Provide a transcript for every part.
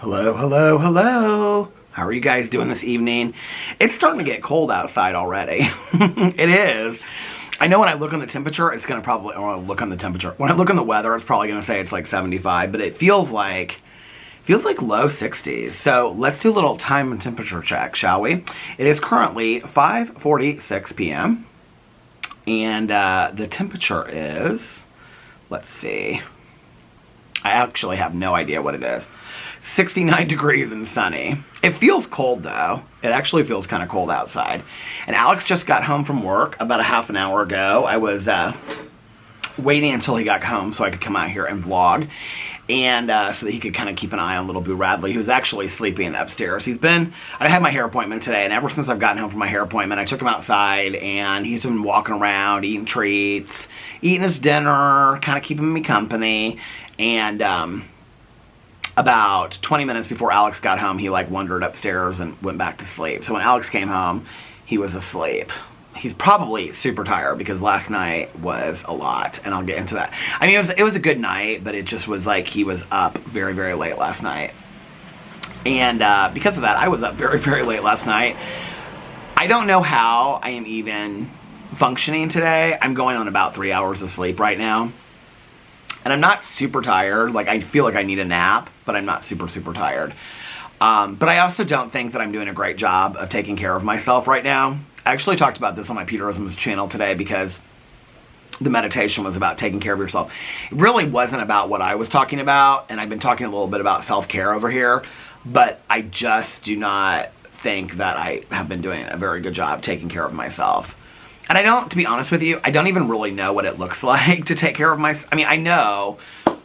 Hello, hello, hello. How are you guys doing this evening? It's starting to get cold outside already. It is. I know when I look on the temperature, it's going to probably, or look on the temperature. When I look on the weather, it's probably going to say it's like 75, but it feels like low 60s. So let's do a little time and temperature check, shall we? It is currently 5:46 p.m. And the temperature is, let's see. I actually have no idea what it is. 69 degrees and sunny. It feels cold though. It actually feels kind of cold outside. And Alex just got home from work about a half an hour ago. I was waiting until he got home so I could come out here and vlog. And so that he could kind of keep an eye on little Boo Radley, who's actually sleeping upstairs. I had my hair appointment today, and ever since I've gotten home from my hair appointment, I took him outside, and he's been walking around, eating treats, eating his dinner, kind of keeping me company. And about 20 minutes before Alex got home, he like wandered upstairs and went back to sleep. So when Alex came home, he was asleep. He's probably super tired because last night was a lot, and I'll get into that. I mean, it was a good night, but it just was like he was up very, very late last night. And because of that, I was up very, very late last night. I don't know how I am even functioning today. I'm going on about 3 hours of sleep right now. And I'm not super tired. Like, I feel like I need a nap, but I'm not super, super tired. But I also don't think that I'm doing a great job of taking care of myself right now. I actually talked about this on my Peterisms channel today because the meditation was about taking care of yourself. It really wasn't about what I was talking about, and I've been talking a little bit about self-care over here, but I just do not think that I have been doing a very good job taking care of myself. And I don't, to be honest with you, I don't even really know what it looks like to take care of myself. I mean, I know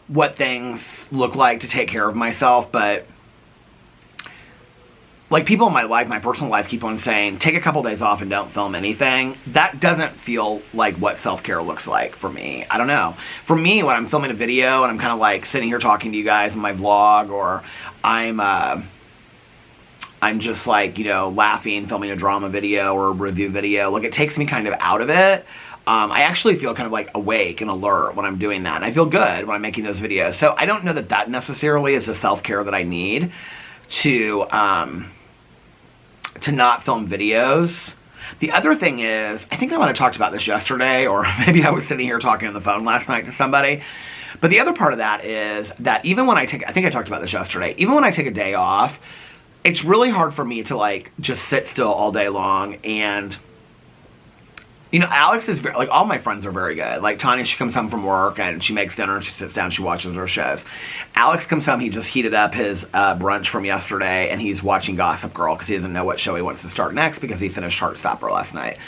what things look like to take care of myself, but like people in my life, my personal life, keep on saying, take a couple days off and don't film anything. That doesn't feel like what self-care looks like for me. I don't know. For me, when I'm filming a video and I'm kind of like sitting here talking to you guys in my vlog, or I'm just like, you know, laughing, filming a drama video or a review video. Like, it takes me kind of out of it. I actually feel kind of like awake and alert when I'm doing that. And I feel good when I'm making those videos. So I don't know that that necessarily is the self-care that I need to not film videos. The other thing is, I think I might have talked about this yesterday, or maybe I was sitting here talking on the phone last night to somebody. But the other part of that is that even when I think I talked about this yesterday, even when I take a day off, it's really hard for me to like just sit still all day long. And you know, Alex is very, like, all my friends are very good. Like Tanya, she comes home from work and she makes dinner and she sits down, she watches her shows. Alex comes home, he just heated up his brunch from yesterday, and he's watching Gossip Girl because he doesn't know what show he wants to start next because he finished Heartstopper last night.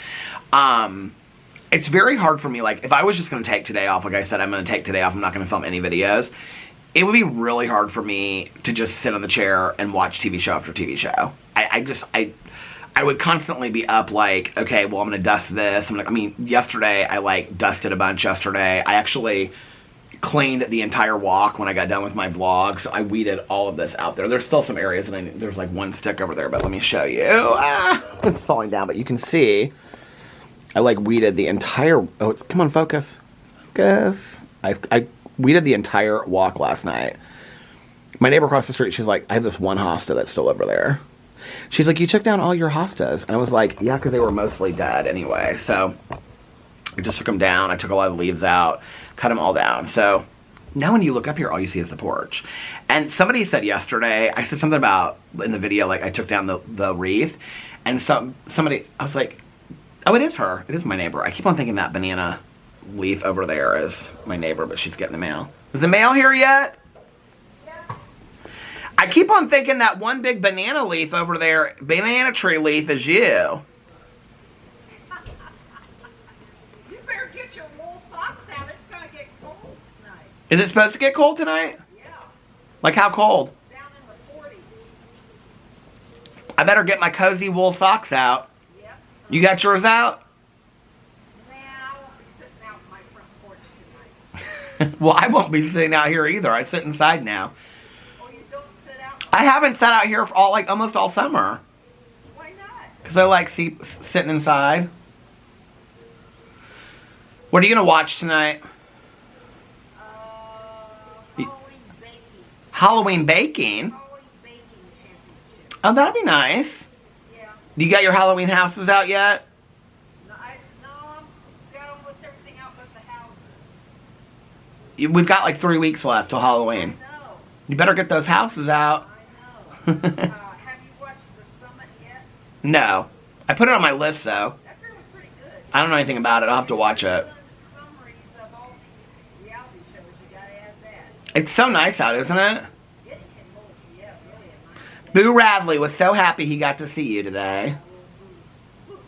It's very hard for me, like, if I was just going to take today off, like I said, I'm going to take today off, I'm not going to film any videos. It would be really hard for me to just sit on the chair and watch TV show after TV show. I would constantly be up like, okay, well, I'm going to dust this. I mean, yesterday, I like dusted a bunch yesterday. I actually cleaned the entire walk when I got done with my vlog. So I weeded all of this out there. There's still some areas, and there's like one stick over there, but let me show you. It's falling down, but you can see I like weeded the entire, come on, focus. Focus. I weeded the entire walk last night. My neighbor across the street, she's like, I have this one hosta that's still over there. She's like, you took down all your hostas. And I was like, yeah, because they were mostly dead anyway. So I just took them down. I took a lot of the leaves out, cut them all down. So now when you look up here, all you see is the porch. And somebody said yesterday, I said something about, in the video, like I took down the wreath. And somebody, I was like, oh, it is her. It is my neighbor. I keep on thinking that banana leaf over there is my neighbor, but she's getting the mail. Is the mail here yet? I keep on thinking that one big banana leaf over there, banana tree leaf, is you. You better get your wool socks out. It's going to get cold tonight. Is it supposed to get cold tonight? Yeah. Like how cold? Down in the 40s. I better get my cozy wool socks out. Yep. You got yours out? Nah, I won't be sitting out on my front porch tonight. Well, I won't be sitting out here either. I sit inside now. I haven't sat out here for almost all summer. Why not? Because I like sitting inside. What are you going to watch tonight? Halloween baking. Halloween baking? Halloween baking. Oh, that'll be nice. Yeah. You got your Halloween houses out yet? No, I've got almost everything out but the houses. We've got like 3 weeks left till Halloween. I know. You better get those houses out. I know. Have you watched The Summit yet? No. I put it on my list, though. That really pretty good. I don't know anything about it. I'll have to watch it. Summaries of all these reality shows. You gotta add that. It's so nice out, isn't it? It can hold, yeah, really. Boo Radley was so happy he got to see you today. Boo,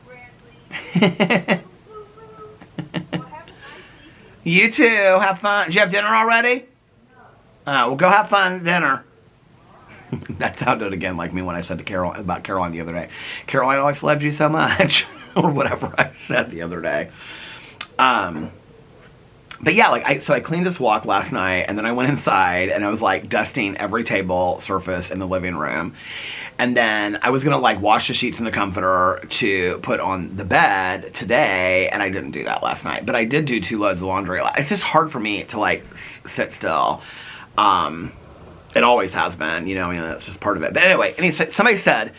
Bradley. Boo, boo. Well, have a nice evening. You too. Have fun. Did you have dinner already? No. Well, go have fun at dinner. That sounded again like me when I said to Carol about Caroline the other day. Caroline always loved you so much, or whatever I said the other day. But yeah, like so I cleaned this wok last night, and then I went inside and I was like dusting every table surface in the living room, and then I was gonna like wash the sheets in the comforter to put on the bed today, and I didn't do that last night. But I did do 2 loads of laundry. It's just hard for me to like sit still. It always has been, you know, I mean, that's just part of it. But anyway, somebody said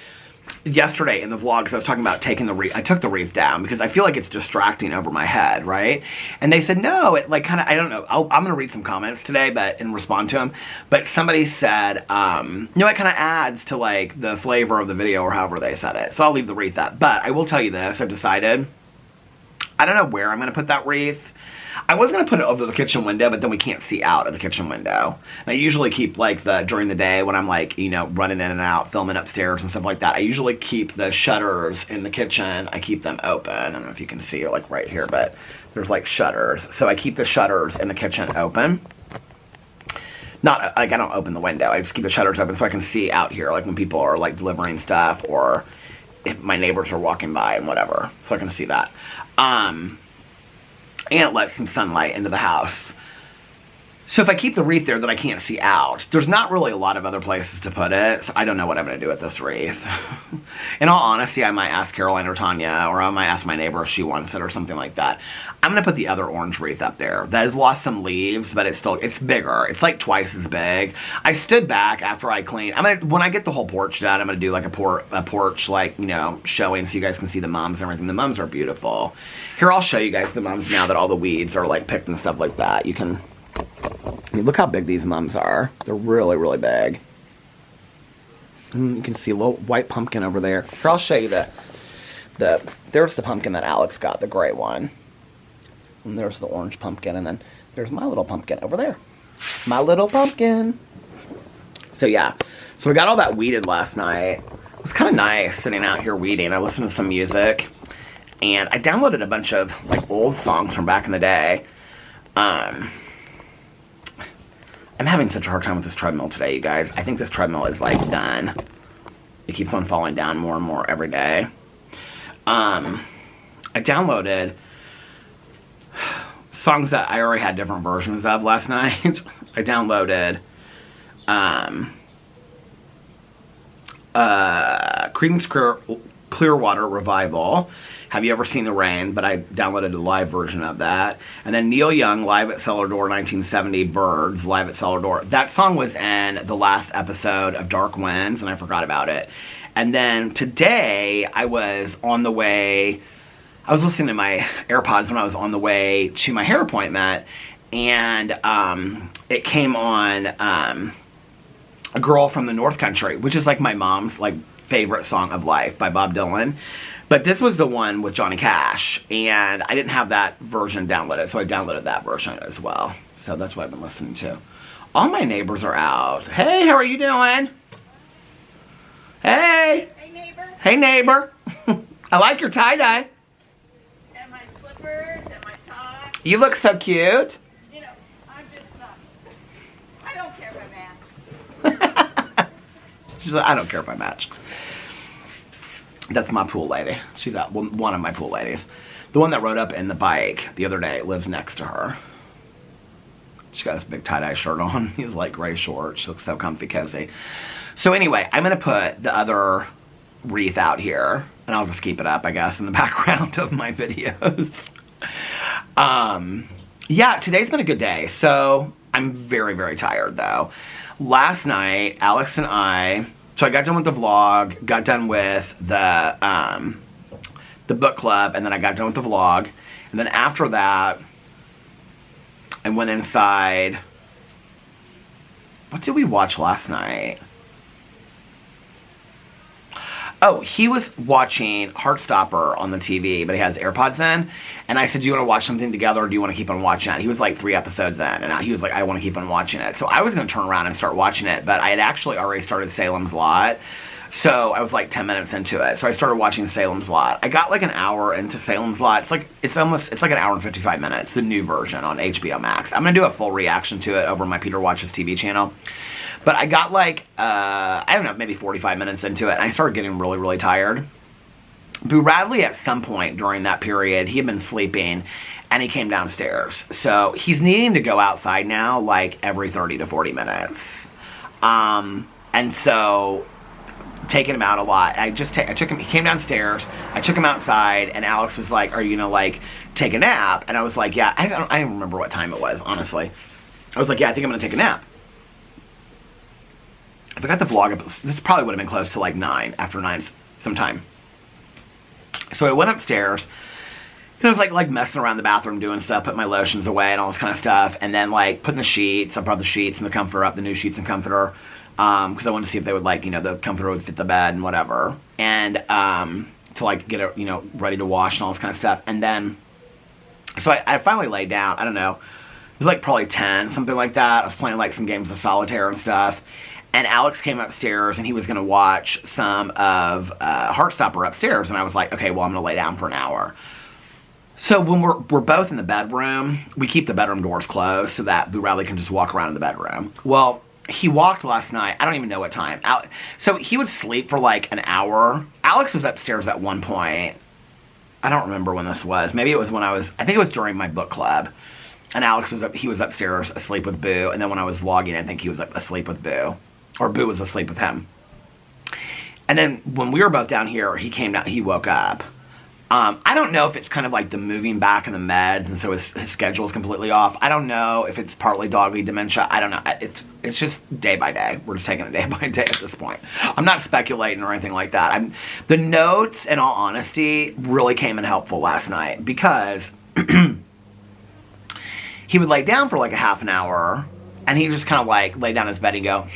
yesterday in the vlog, because I was talking about taking the wreath, I took the wreath down because I feel like it's distracting over my head, right? And they said, no, it like kind of, I don't know, I'm going to read some comments today and respond to them. But somebody said, it kind of adds to like the flavor of the video or however they said it. So I'll leave the wreath up. But I will tell you this, I've decided, I don't know where I'm going to put that wreath. I was going to put it over the kitchen window, but then we can't see out of the kitchen window. And I usually keep, like, during the day when I'm, like, you know, running in and out, filming upstairs and stuff like that, I usually keep the shutters in the kitchen. I keep them open. I don't know if you can see, like, right here, but there's, like, shutters. So I keep the shutters in the kitchen open. Not, like, I don't open the window. I just keep the shutters open so I can see out here, like, when people are, like, delivering stuff or if my neighbors are walking by and whatever. So I can see that. And it lets some sunlight into the house. So if I keep the wreath there that I can't see out, there's not really a lot of other places to put it, so I don't know what I'm going to do with this wreath. In all honesty, I might ask Caroline or Tanya, or I might ask my neighbor if she wants it or something like that. I'm going to put the other orange wreath up there. That has lost some leaves, but it's bigger. It's like twice as big. I stood back after I cleaned. When I get the whole porch done, I'm going to do like a porch, like, you know, showing so you guys can see the mums and everything. The mums are beautiful. Here, I'll show you guys the mums now that all the weeds are like picked and stuff like that. You can... I mean, look how big these mums are. They're really, really big. You can see a little white pumpkin over there. Here, I'll show you there's the pumpkin that Alex got, the gray one. And there's the orange pumpkin, and then there's my little pumpkin over there. My little pumpkin. So, yeah. So, we got all that weeded last night. It was kind of nice sitting out here weeding. I listened to some music, and I downloaded a bunch of, like, old songs from back in the day. I'm having such a hard time with this treadmill today, you guys. I think this treadmill is, like, done. It keeps on falling down more and more every day. I downloaded songs that I already had different versions of last night. I downloaded Creedence Clearwater Revival. Have You Ever Seen the Rain? But I downloaded a live version of that. And then Neil Young, Live at Cellar Door 1970, Birds, Live at Cellar Door. That song was in the last episode of Dark Winds, and I forgot about it. And then today, I was on the way, I was listening to my AirPods when I was on the way to my hair appointment, and it came on A Girl from the North Country, which is like my mom's like favorite song of life by Bob Dylan. But this was the one with Johnny Cash, and I didn't have that version downloaded, so I downloaded that version as well. So that's what I've been listening to. All my neighbors are out. Hey, how are you doing? Hey. Hey, neighbor. Hey, neighbor. I like your tie-dye. And my slippers and my socks. You look so cute. You know, I'm just I don't care if I match. She's like, I don't care if I match. That's my pool lady. She's one of my pool ladies. The one that rode up in the bike the other day lives next to her. She got this big tie-dye shirt on. He's like gray shorts. She looks so comfy, cozy. So anyway, I'm going to put the other wreath out here. And I'll just keep it up, I guess, in the background of my videos. Yeah, today's been a good day. So I'm very, very tired, though. Last night, Alex and I So I got done with the vlog, got done with the book club, and then I got done with the vlog. And then after that, I went inside. What did we watch last night? Oh, he was watching Heartstopper on the TV, but he has AirPods in. And I said, do you want to watch something together, or do you want to keep on watching it? He was like 3 episodes in, and he was like, I want to keep on watching it. So I was going to turn around and start watching it, but I had actually already started Salem's Lot. So I was like 10 minutes into it. So I started watching Salem's Lot. I got like an hour into Salem's Lot. It's like an hour and 55 minutes, the new version on HBO Max. I'm going to do a full reaction to it over my Peter Watches TV channel. But I got like, I don't know, maybe 45 minutes into it, and I started getting really, really tired. Boo Radley, at some point during that period, he had been sleeping, and he came downstairs. So he's needing to go outside now, like, every 30 to 40 minutes. And so, taking him out a lot. I took him, he came downstairs, I took him outside, and Alex was like, are you gonna, like, take a nap? And I was like, yeah, I don't remember what time it was, honestly. I was like, yeah, I think I'm gonna take a nap. If I got the vlog up, this probably would have been close to like 9, after 9 sometime. So I went upstairs, and I was like messing around the bathroom doing stuff, putting my lotions away and all this kind of stuff, and then like putting the sheets, I brought the sheets and the comforter up, the new sheets and comforter, because I wanted to see if they would like, the comforter would fit the bed and whatever, and to like get it, ready to wash and all this kind of stuff. And then, so I finally laid down, I don't know, it was like probably 10, something like that. I was playing like some games of Solitaire and stuff. And Alex came upstairs, and he was going to watch some of Heartstopper upstairs. And I was like, okay, well, I'm going to lay down for an hour. So when we're both in the bedroom, we keep the bedroom doors closed so that Boo Radley can just walk around in the bedroom. Well, he walked last night. I don't even know what time. So he would sleep for like an hour. Alex was upstairs at one point. I don't remember when this was. Maybe it was when I think it was during my book club. And Alex he was upstairs asleep with Boo. And then when I was vlogging, I think he was asleep with Boo. Or Boo was asleep with him. And then when we were both down here, he came down, he woke up. I don't know if it's kind of like the moving back and the meds, and so his schedule is completely off. I don't know if it's partly doggy dementia. I don't know. It's just day by day. We're just taking it day by day at this point. I'm not speculating or anything like that. The notes, in all honesty, really came in helpful last night, because he would lay down for like a half an hour, and he just kind of like lay down in his bed and go...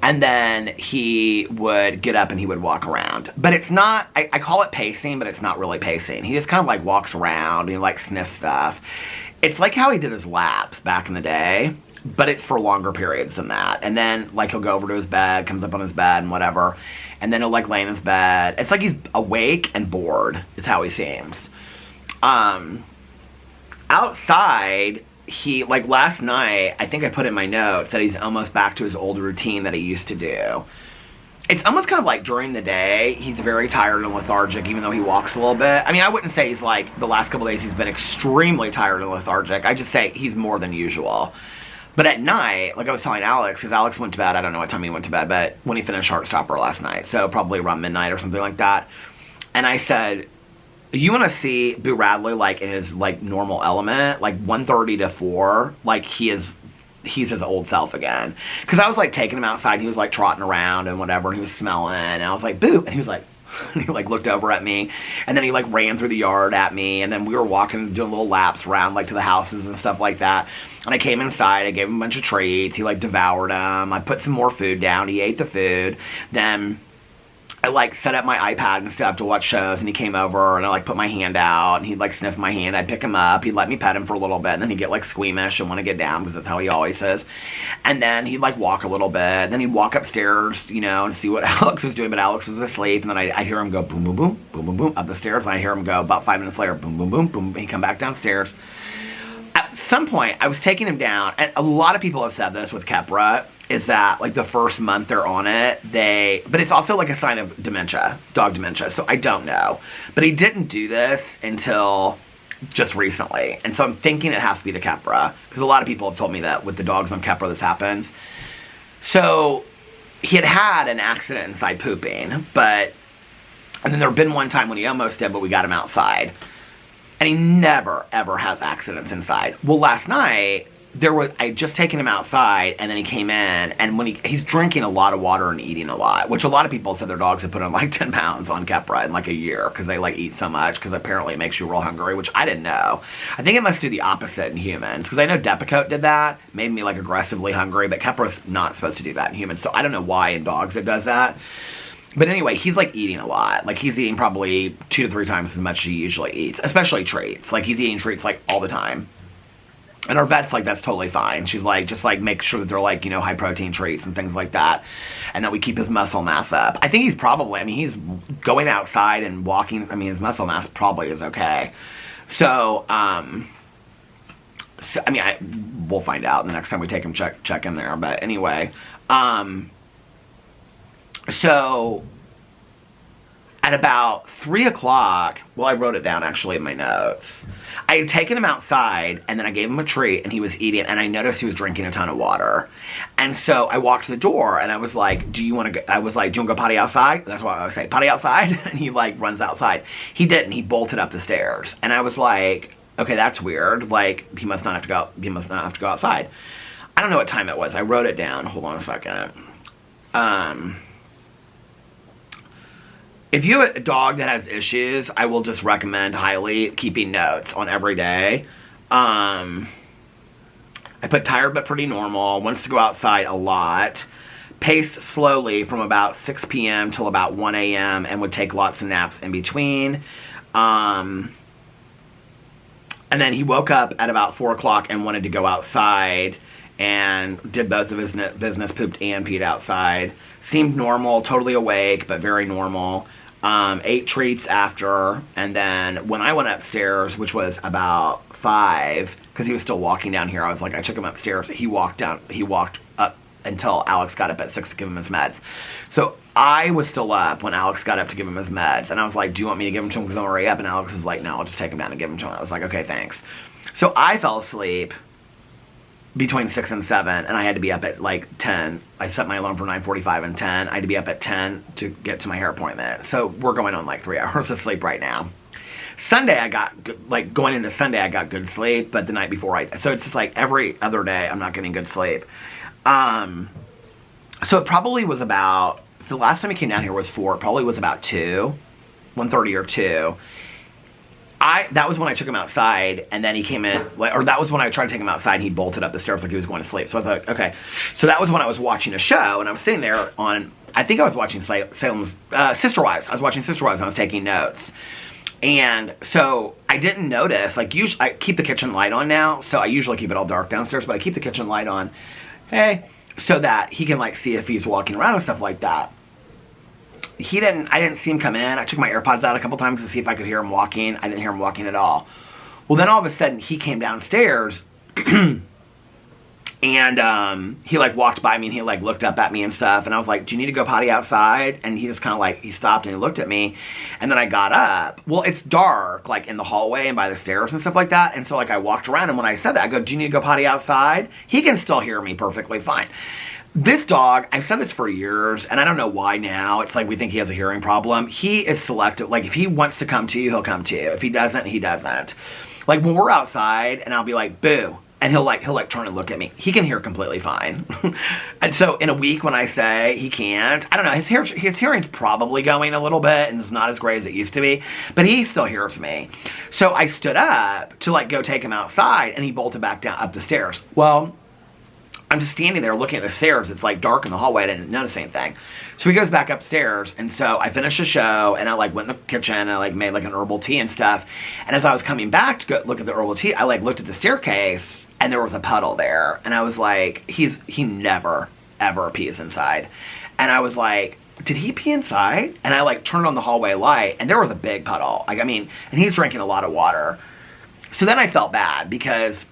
And then he would get up and he would walk around. But it's not, I call it pacing, but it's not really pacing. He just kind of like walks around and he like sniffs stuff. It's like how he did his laps back in the day, but it's for longer periods than that. And then like he'll go over to his bed, comes up on his bed and whatever. And then he'll like lay in his bed. It's like he's awake and bored is how he seems. Outside... He, like last night, I think I put in my notes that he's almost back to his old routine that he used to do. It's almost kind of like during the day, he's very tired and lethargic, even though he walks a little bit. I mean, I wouldn't say he's like, the last couple days he's been extremely tired and lethargic. I just say he's more than usual. But at night, like I was telling Alex, because Alex went to bed, I don't know what time he went to bed, but when he finished Heartstopper last night, so probably around midnight or something like that. And I said... You want to see Boo Radley, like, in his, like, normal element, like, 1:30 to 4, like, he's his old self again. Because I was, like, taking him outside, and he was, like, trotting around and whatever, and he was smelling, and I was like, Boo, and he was like, and he, like, looked over at me, and then he, like, ran through the yard at me, and then we were walking, doing little laps around, like, to the houses and stuff like that, and I came inside, I gave him a bunch of treats, he, like, devoured them, I put some more food down, he ate the food, then... I, like, set up my iPad and stuff to watch shows, and he came over, and I, like, put my hand out, and he'd, like, sniff my hand, I'd pick him up, he'd let me pet him for a little bit, and then he'd get, like, squeamish and want to get down, because that's how he always is, and then he'd, like, walk a little bit, then he'd walk upstairs, and see what Alex was doing, but Alex was asleep, and then I'd hear him go boom, boom, boom, boom, boom, boom, up the stairs, and I hear him go, about 5 minutes later, boom, boom, boom, boom, he'd come back downstairs. At some point, I was taking him down, and a lot of people have said this with Kepra, is that, like, the first month they're on it, but it's also, like, a sign of dementia, dog dementia, so I don't know. But he didn't do this until just recently, and so I'm thinking it has to be the Kepra, because a lot of people have told me that with the dogs on Kepra this happens. So, he had an accident inside pooping, and then there had been one time when he almost did, but we got him outside. And he never, ever has accidents inside. Well, last night... I had just taken him outside, and then he came in, and when he's drinking a lot of water and eating a lot, which a lot of people said their dogs have put on like 10 pounds on Kepra in like a year because they like eat so much, because apparently it makes you real hungry, which I didn't know. I think it must do the opposite in humans, because I know Depakote did that, made me like aggressively hungry, but Kepra's not supposed to do that in humans, so I don't know why in dogs it does that. But anyway, he's like eating a lot. Like he's eating probably 2 to 3 times as much as he usually eats, especially treats. Like he's eating treats like all the time. And our vet's like, that's totally fine. She's like, just like make sure that they're like, you know, high protein treats and things like that. And that we keep his muscle mass up. I think he's probably, I mean, he's going outside and walking. I mean, his muscle mass probably is okay. So, I mean, we'll find out the next time we take him check in there. But anyway, so at about 3 o'clock, well, I wrote it down actually in my notes. I had taken him outside, and then I gave him a treat, and he was eating, and I noticed he was drinking a ton of water. And so I walked to the door, and I was like, do you want to go? I was like, do you want to go potty outside? That's what I would say, potty outside? And he like runs outside. He didn't. He bolted up the stairs. And I was like, okay, that's weird. Like, he must not have to go. He must not have to go outside. I don't know what time it was. I wrote it down. Hold on a second. If you have a dog that has issues, I will just recommend highly keeping notes on every day. I put tired but pretty normal, wants to go outside a lot, paced slowly from about 6 p.m. till about 1 a.m. and would take lots of naps in between. And then he woke up at about 4 o'clock and wanted to go outside and did both of his business, pooped and peed outside. Seemed normal, totally awake, but very normal. Ate treats after, and then when I went upstairs, which was about 5, because he was still walking down here, I was like, I took him upstairs. He walked up until Alex got up at 6 to give him his meds. So I was still up when Alex got up to give him his meds, and I was like, do you want me to give him to him because I'm already up? And Alex was like, no, I'll just take him down and give him to him. I was like, okay, thanks. So I fell asleep between 6 and 7, and I had to be up at like 10. I set my alarm for 9:45 and 10. I had to be up at 10 to get to my hair appointment. So we're going on like 3 hours of sleep right now. Sunday, I got, like, going into Sunday, I got good sleep, but the night before, so it's just like every other day, I'm not getting good sleep. So it probably was about, the last time he came down here was 4, it probably was about 2, 1:30 or 2. That was when I took him outside, and then he came in, or that was when I tried to take him outside, and he bolted up the stairs like he was going to sleep. So I thought, okay. So that was when I was watching a show, and I was sitting there on, I think I was watching Salem's, Sister Wives. I was watching Sister Wives, and I was taking notes. And so I didn't notice, like, usually, I keep the kitchen light on now, so I usually keep it all dark downstairs, but I keep the kitchen light on, so that he can, like, see if he's walking around and stuff like that. I didn't see him come in. I took my AirPods out a couple times to see if I could hear him walking. I didn't hear him walking at all. Well, then all of a sudden, he came downstairs, and he, like, walked by me, and he, like, looked up at me and stuff, and I was like, do you need to go potty outside? And he just kind of, like, he stopped and he looked at me, and then I got up. Well, it's dark, like, in the hallway and by the stairs and stuff like that, and so, like, I walked around, and when I said that, I go, do you need to go potty outside? He can still hear me perfectly fine. This dog, I've said this for years, and I don't know why now. It's like we think he has a hearing problem. He is selective. Like, if he wants to come to you, he'll come to you. If he doesn't, he doesn't. Like, when we're outside, and I'll be like, boo, and he'll turn and look at me. He can hear completely fine. And so, in a week, when I say he can't, I don't know, his hearing's probably going a little bit, and it's not as great as it used to be, but he still hears me. So, I stood up to, like, go take him outside, and he bolted back down up the stairs. Well, I'm just standing there looking at the stairs. It's like dark in the hallway. I didn't notice anything. So he goes back upstairs, and so I finished the show, and I like went in the kitchen, and I like made like an herbal tea and stuff. And as I was coming back to go look at the herbal tea, I like looked at the staircase, and there was a puddle there. And I was like, he never ever pees inside. And I was like, did he pee inside? And I like turned on the hallway light, and there was a big puddle. Like, I mean, and he's drinking a lot of water. So then I felt bad because,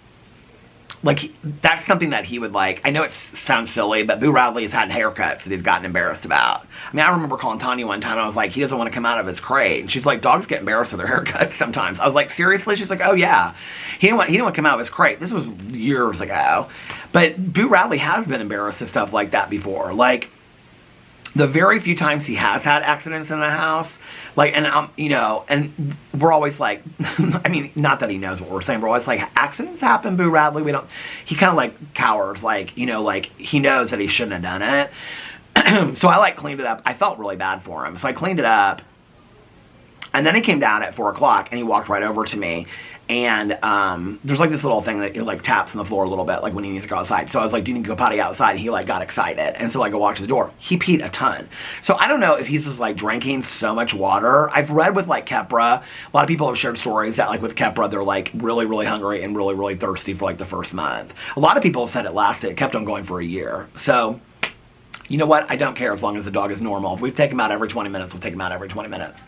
like, that's something that he would like. I know it sounds silly, but Boo Radley has had haircuts that he's gotten embarrassed about. I mean, I remember calling Tanya one time, and I was like, he doesn't want to come out of his crate. And she's like, dogs get embarrassed of their haircuts sometimes. I was like, seriously? She's like, oh yeah. He didn't want to come out of his crate. This was years ago. But Boo Radley has been embarrassed of stuff like that before. Like, the very few times he has had accidents in the house, like, and you know, and we're always like, I mean, not that he knows what we're saying, we're always like, accidents happen, Boo Radley, we don't, he kind of like cowers, like, you know, like, he knows that he shouldn't have done it. So I like cleaned it up. I felt really bad for him, so I cleaned it up, and then he came down at 4 o'clock, and he walked right over to me, and there's like this little thing that it like taps on the floor a little bit, like when he needs to go outside. So I was like, do you need to go potty outside? And he like got excited, and so like I walked to the door. He peed a ton. So I don't know if he's just like drinking so much water. I've read with like Kepra, a lot of people have shared stories that like with Kepra they're like really, really hungry and really, really thirsty for like the first month. A lot of people have said it kept on going for a year. So you know what? I don't care as long as the dog is normal. If we take him out every 20 minutes, we'll take him out every 20 minutes.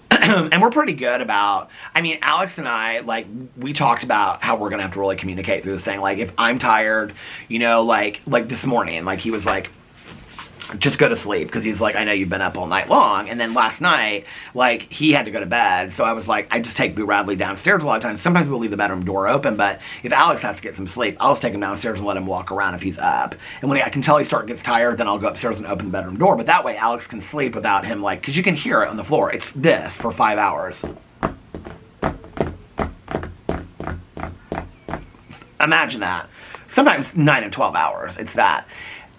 And we're pretty good about, I mean, Alex and I, like, we talked about how we're going to have to really communicate through this thing. Like, if I'm tired, you know, like this morning, like, he was like, just go to sleep, because he's like, I know you've been up all night long. And then last night, like, he had to go to bed, so I was like, I just take Boo Radley downstairs a lot of times. Sometimes we'll leave the bedroom door open, but if Alex has to get some sleep, I'll just take him downstairs and let him walk around if he's up. And when I can tell he gets tired, then I'll go upstairs and open the bedroom door, but that way Alex can sleep without him, like, because you can hear it on the floor. It's this for 5 hours. Imagine that. Sometimes 9 and 12 hours, it's that.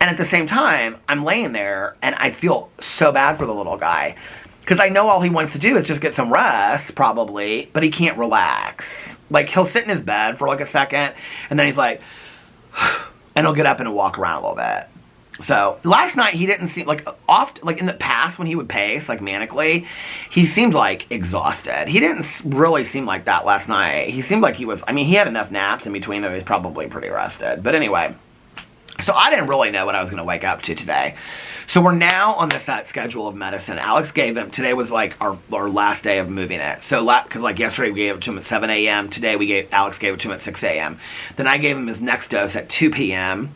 And at the same time, I'm laying there, and I feel so bad for the little guy. Because I know all he wants to do is just get some rest, probably, but he can't relax. Like, he'll sit in his bed for like a second, and then he's like, and he'll get up and he'll walk around a little bit. So, last night, he didn't seem, like, like in the past, when he would pace, like, manically, he seemed, like, exhausted. He didn't really seem like that last night. He seemed like he was, I mean, he had enough naps in between, though he was probably pretty rested. But anyway, so I didn't really know what I was going to wake up to today. So we're now on the set schedule of medicine. Alex gave him, today was like our last day of moving it. So, because like yesterday we gave it to him at 7 a.m. Today Alex gave it to him at 6 a.m. Then I gave him his next dose at 2 p.m.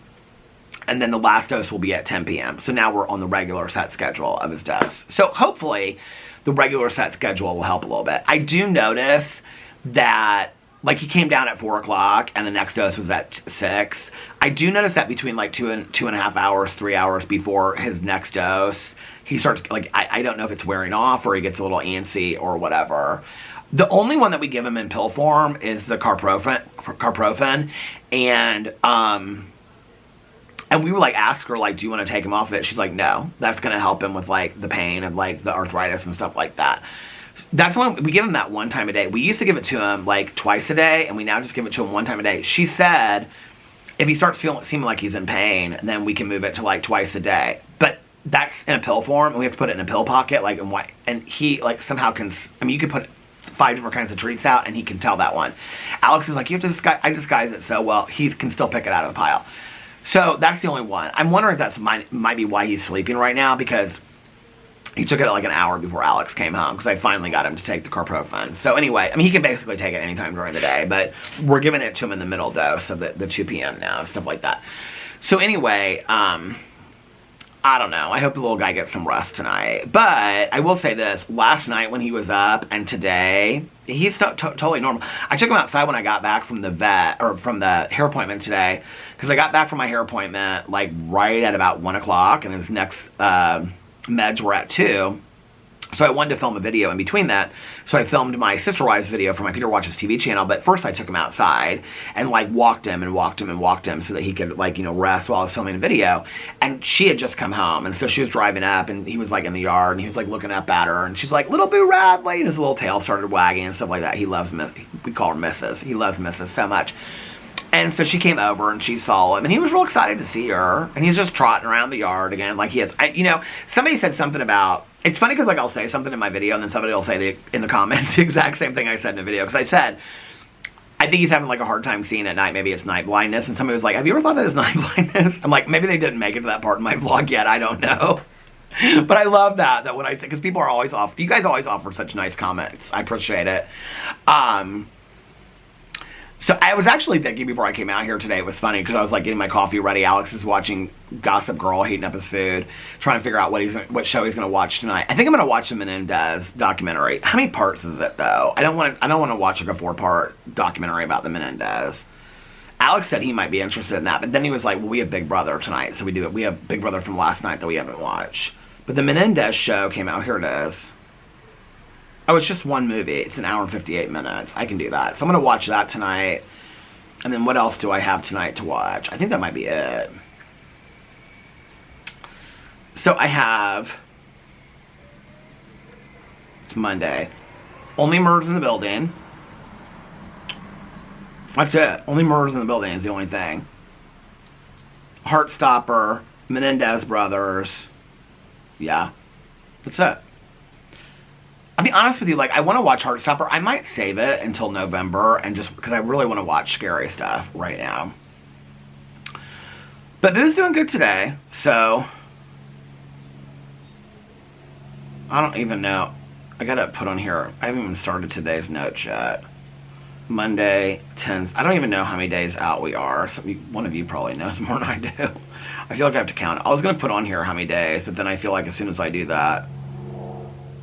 And then the last dose will be at 10 p.m. So now we're on the regular set schedule of his dose. So hopefully the regular set schedule will help a little bit. I do notice that, like, he came down at 4 o'clock and the next dose was at 6. I do notice that between like 2.5 hours, 3 hours before his next dose, he starts, like, I don't know if it's wearing off or he gets a little antsy or whatever. The only one that we give him in pill form is the carprofen. And we were like, ask her, like, do you want to take him off of it? She's like, no, that's going to help him with like the pain of like the arthritis and stuff like that. That's only, we give him that one time a day. We used to give it to him like twice a day, and we now just give it to him one time a day. She said if he starts seeming like he's in pain, then we can move it to like twice a day. But that's in a pill form, and we have to put it in a pill pocket, like, and he like somehow can, I mean, you could put 5 different kinds of treats out, and he can tell that one. Alex is like, you have to disguise, I disguise it so well, he can still pick it out of the pile. So that's the only one. I'm wondering if that's might be why he's sleeping right now, because he took it like an hour before Alex came home, because I finally got him to take the carprofen. So anyway, I mean, he can basically take it anytime during the day, but we're giving it to him in the middle dose of the 2 p.m. now, stuff like that. So anyway, I don't know. I hope the little guy gets some rest tonight. But I will say this. Last night when he was up, and today, he's totally normal. I took him outside when I got back from the vet, or from the hair appointment today, because I got back from my hair appointment like right at about 1 o'clock, and his next meds were at 2. So I wanted to film a video in between that. So I filmed my Sister Wives video for my Peter Watches TV channel. But first I took him outside and like walked him so that he could, like, you know, rest while I was filming a video. And she had just come home. And so she was driving up, and he was like in the yard, and he was like looking up at her. And she's like, little Boo Radley. And his little tail started wagging and stuff like that. He loves, we call her Mrs. He loves Mrs. so much. And so she came over, and she saw him, and he was real excited to see her. And he's just trotting around the yard again like he is. You know, somebody said something about, it's funny because like I'll say something in my video, and then somebody will say in the comments the exact same thing I said in the video. Because I said, I think he's having like a hard time seeing at night. Maybe it's night blindness. And somebody was like, have you ever thought that is night blindness? I'm like, maybe they didn't make it to that part in my vlog yet. I don't know. But I love that when I say, because people are always you guys always offer such nice comments. I appreciate it. So I was actually thinking before I came out here today, it was funny because I was like getting my coffee ready. Alex is watching Gossip Girl, heating up his food, trying to figure out what show he's going to watch tonight. I think I'm going to watch the Menendez documentary. How many parts is it though? I don't want to watch like a 4-part documentary about the Menendez. Alex said he might be interested in that, but then he was like, well, we have Big Brother tonight, so we have Big Brother from last night that we haven't watched. But the Menendez show came out. Here it is. Oh, it's just one movie. It's an hour and 58 minutes. I can do that. So I'm going to watch that tonight. And then what else do I have tonight to watch? I think that might be it. So I have... It's Monday. Only Murders in the Building. That's it. Only Murders in the Building is the only thing. Heartstopper. Menendez Brothers. Yeah. That's it. I'll be honest with you, like, I want to watch Heartstopper. I might save it until November, and just because I really want to watch scary stuff right now. But it is doing good today, so I don't even know. I gotta put on here, I haven't even started today's notes yet. Monday, 10th. I don't even know how many days out we are. One of you probably knows more than I do. I feel like I have to count. I was gonna put on here how many days, but then I feel like as soon as I do that,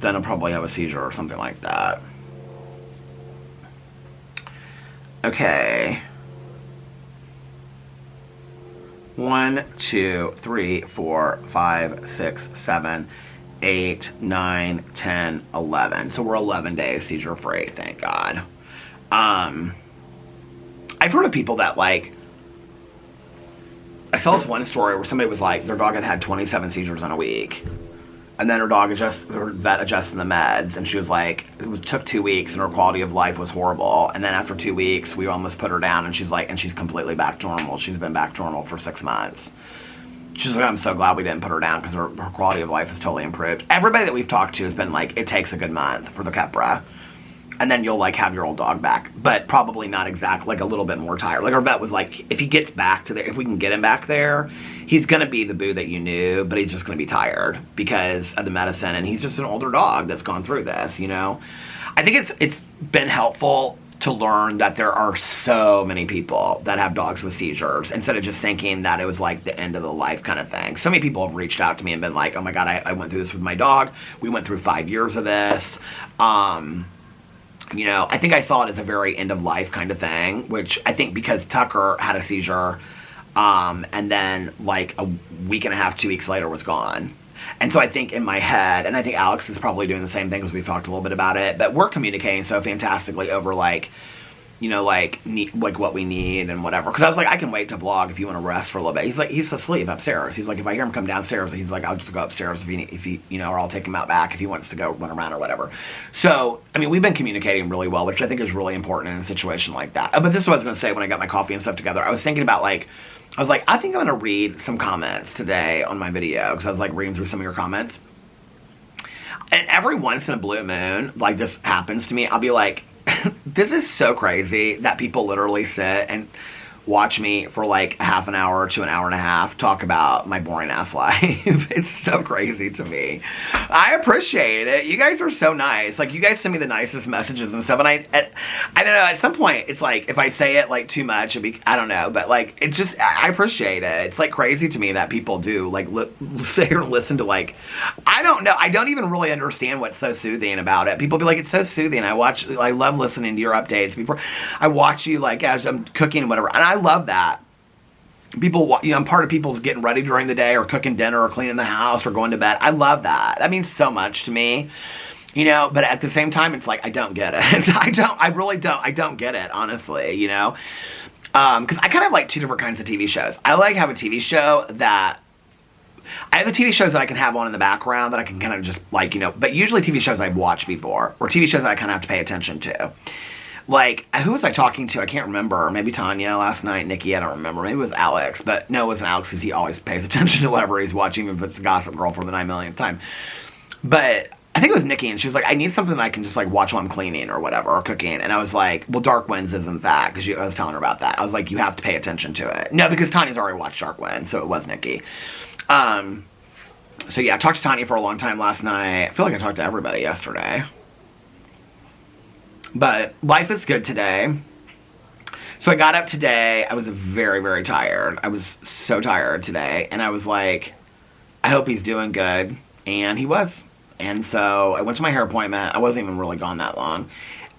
then I'll probably have a seizure or something like that. Okay. 1, 2, 3, 4, 5, 6, 7, 8, 9, 10, 11. So we're 11 days seizure free, thank God. I've heard of people that, like, I saw this one story where somebody was like, their dog had 27 seizures in a week. And then her vet adjusted the meds, and she was like, took 2 weeks, and her quality of life was horrible. And then after 2 weeks, we almost put her down, and she's like, and she's completely back to normal. She's been back to normal for 6 months. She's like, I'm so glad we didn't put her down because her quality of life has totally improved. Everybody that we've talked to has been like, it takes a good month for the Keppra. And then you'll, like, have your old dog back. But probably not exactly, like, a little bit more tired. Like, our vet was like, if he gets back to there, if we can get him back there, he's going to be the Boo that you knew, but he's just going to be tired because of the medicine. And he's just an older dog that's gone through this, you know? I think it's been helpful to learn that there are so many people that have dogs with seizures instead of just thinking that it was, like, the end of the life kind of thing. So many people have reached out to me and been like, oh, my God, I went through this with my dog. We went through 5 years of this. You know, I think I saw it as a very end-of-life kind of thing, which I think because Tucker had a seizure, and then, like, a week and a half, 2 weeks later was gone. And so I think in my head, and I think Alex is probably doing the same thing because we've talked a little bit about it, but we're communicating so fantastically over, like, you know, like what we need and whatever. Because I was like, I can wait to vlog if you want to rest for a little bit. He's like, he's asleep upstairs. He's like, if I hear him come downstairs, he's like, I'll just go upstairs if he, you know, or I'll take him out back if he wants to go run around or whatever. So, I mean, we've been communicating really well, which I think is really important in a situation like that. But this is what I was going to say when I got my coffee and stuff together. I was thinking about, like, I was like, I think I'm going to read some comments today on my video because I was, like, reading through some of your comments. And every once in a blue moon, like, this happens to me, I'll be like, this is so crazy that people literally sit and watch me for like a half an hour to an hour and a half talk about my boring ass life. It's so crazy to me. I appreciate it. You guys are so nice. Like, you guys send me the nicest messages and stuff, and I don't know, at some point it's like if I say it like too much, I don't know, but like it's just, I appreciate it. It's like crazy to me that people do like sit here and listen to, like, I don't know, I don't even really understand what's so soothing about it. People be like, it's so soothing. I love listening to your updates before I watch you, like, as I'm cooking and whatever, and I love that. People, you know, I'm part of people's getting ready during the day or cooking dinner or cleaning the house or going to bed. I love that. That means so much to me, you know, but at the same time, it's like, I don't get it. I really don't get it, honestly, you know, because I kind of like two different kinds of TV shows. I like have a TV show that, I have the TV shows that I can have on in the background that I can kind of just, like, you know, but usually TV shows I've watched before, or TV shows that I kind of have to pay attention to. Like, who was I talking to? I can't remember. Maybe Tanya last night, Nikki, I don't remember. Maybe it was Alex, but no, it wasn't Alex because he always pays attention to whatever he's watching, even if it's Gossip Girl for the 9 millionth time. But I think it was Nikki, and she was like, I need something that I can just, like, watch while I'm cleaning or whatever, or cooking. And I was like, well, Dark Winds isn't that, because I was telling her about that. I was like, you have to pay attention to it. No, because Tanya's already watched Dark Winds, so it was Nikki. So yeah, I talked to Tanya for a long time last night. I feel like I talked to everybody yesterday. But life is good today. So I got up today. I was very, very tired. I was so tired today. And I was like, I hope he's doing good. And he was. And so I went to my hair appointment. I wasn't even really gone that long.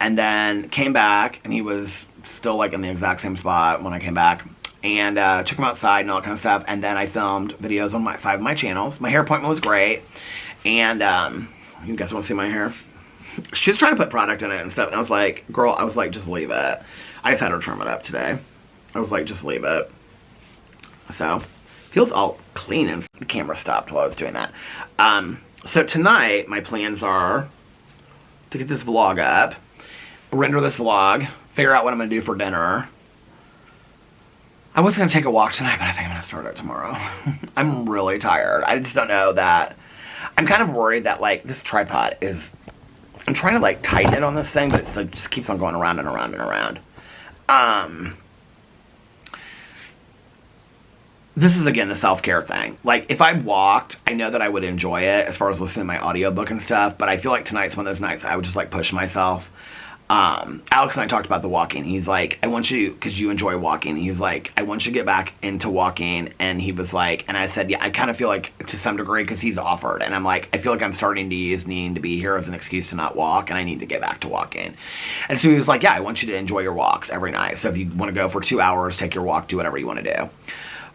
And then came back, and he was still, like, in the exact same spot when I came back. and took him outside and all that kind of stuff. And then I filmed videos on 5 of my channels. My hair appointment was great. And you guys want to see my hair? She's trying to put product in it and stuff. And I was like, girl, I was like, just leave it. I just had her trim it up today. I was like, just leave it. So, feels all clean, and the camera stopped while I was doing that. So tonight, my plans are to get this vlog up, render this vlog, figure out what I'm going to do for dinner. I was going to take a walk tonight, but I think I'm going to start it tomorrow. I'm really tired. I just don't know that. I'm kind of worried that, like, this tripod is... I'm trying to, like, tighten it on this thing, but it's like, just keeps on going around and around and around. This is, again, the self-care thing. Like, if I walked, I know that I would enjoy it as far as listening to my audiobook and stuff, but I feel like tonight's one of those nights I would just, like, push myself. Alex and I talked about the walking. He's like, I want you, because you enjoy walking, he was like, I want you to get back into walking, and he was like, and I said, yeah, I kind of feel like, to some degree, because he's offered, and I'm like, I feel like I'm starting to use needing to be here as an excuse to not walk, and I need to get back to walking. And so he was like, yeah, I want you to enjoy your walks every night, so if you want to go for 2 hours, take your walk, do whatever you want to do.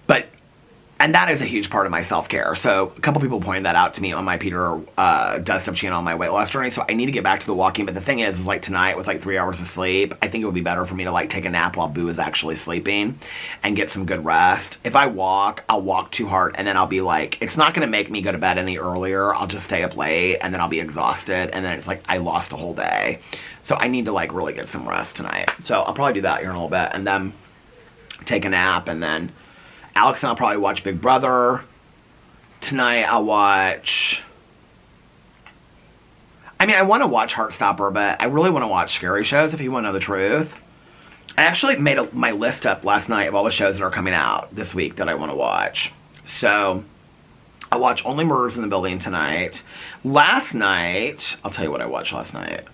But, and that is a huge part of my self-care. So a couple people pointed that out to me on my Peter Does Stuff channel on my weight loss journey. So I need to get back to the walking. But the thing is like tonight with like 3 hours of sleep, I think it would be better for me to like take a nap while Boo is actually sleeping and get some good rest. If I walk, I'll walk too hard and then I'll be like, it's not going to make me go to bed any earlier. I'll just stay up late and then I'll be exhausted. And then it's like I lost a whole day. So I need to like really get some rest tonight. So I'll probably do that here in a little bit and then take a nap, and then Alex and I'll probably watch Big Brother. Tonight I'll watch... I mean, I want to watch Heartstopper, but I really want to watch scary shows, if you want to know the truth. I actually made my list up last night of all the shows that are coming out this week that I want to watch. So, I watched Only Murders in the Building tonight. Last night, I'll tell you what I watched last night.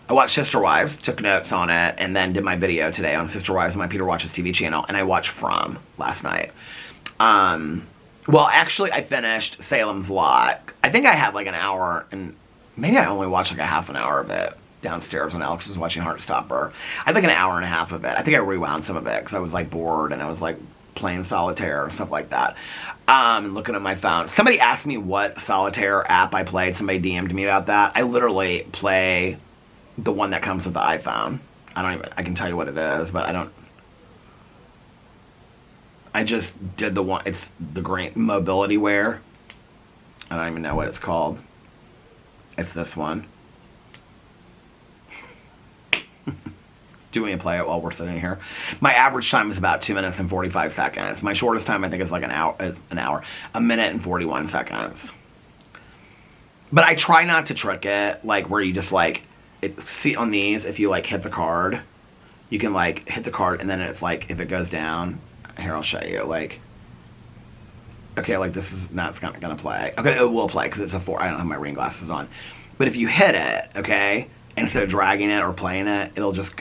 I watched Sister Wives, took notes on it, and then did my video today on Sister Wives on my Peter Watches TV channel, and I watched From last night. Well, actually, I finished Salem's Lot. I think I had like an hour, and maybe I only watched like a half an hour of it downstairs when Alex was watching Heartstopper. I had like an hour and a half of it. I think I rewound some of it because I was like bored, and I was like playing Solitaire and stuff like that. Looking at my phone. Somebody asked me what Solitaire app I played. Somebody DM'd me about that. I literally play the one that comes with the iPhone. I can tell you what it is, but I just did the one, it's the green mobility wear. I don't even know what it's called. It's this one. Do we play it while we're sitting here? My average time is about 2 minutes and 45 seconds. My shortest time I think is like an hour. A minute and 41 seconds. But I try not to trick it, like where you just like, see on these, if you like hit the card, you can like hit the card and then it's like, if it goes down, here I'll show you, like, okay, like this is not gonna play. Okay, it will play because it's a 4, I don't have my reading glasses on. But if you hit it, okay, and instead of dragging it or playing it, it'll just,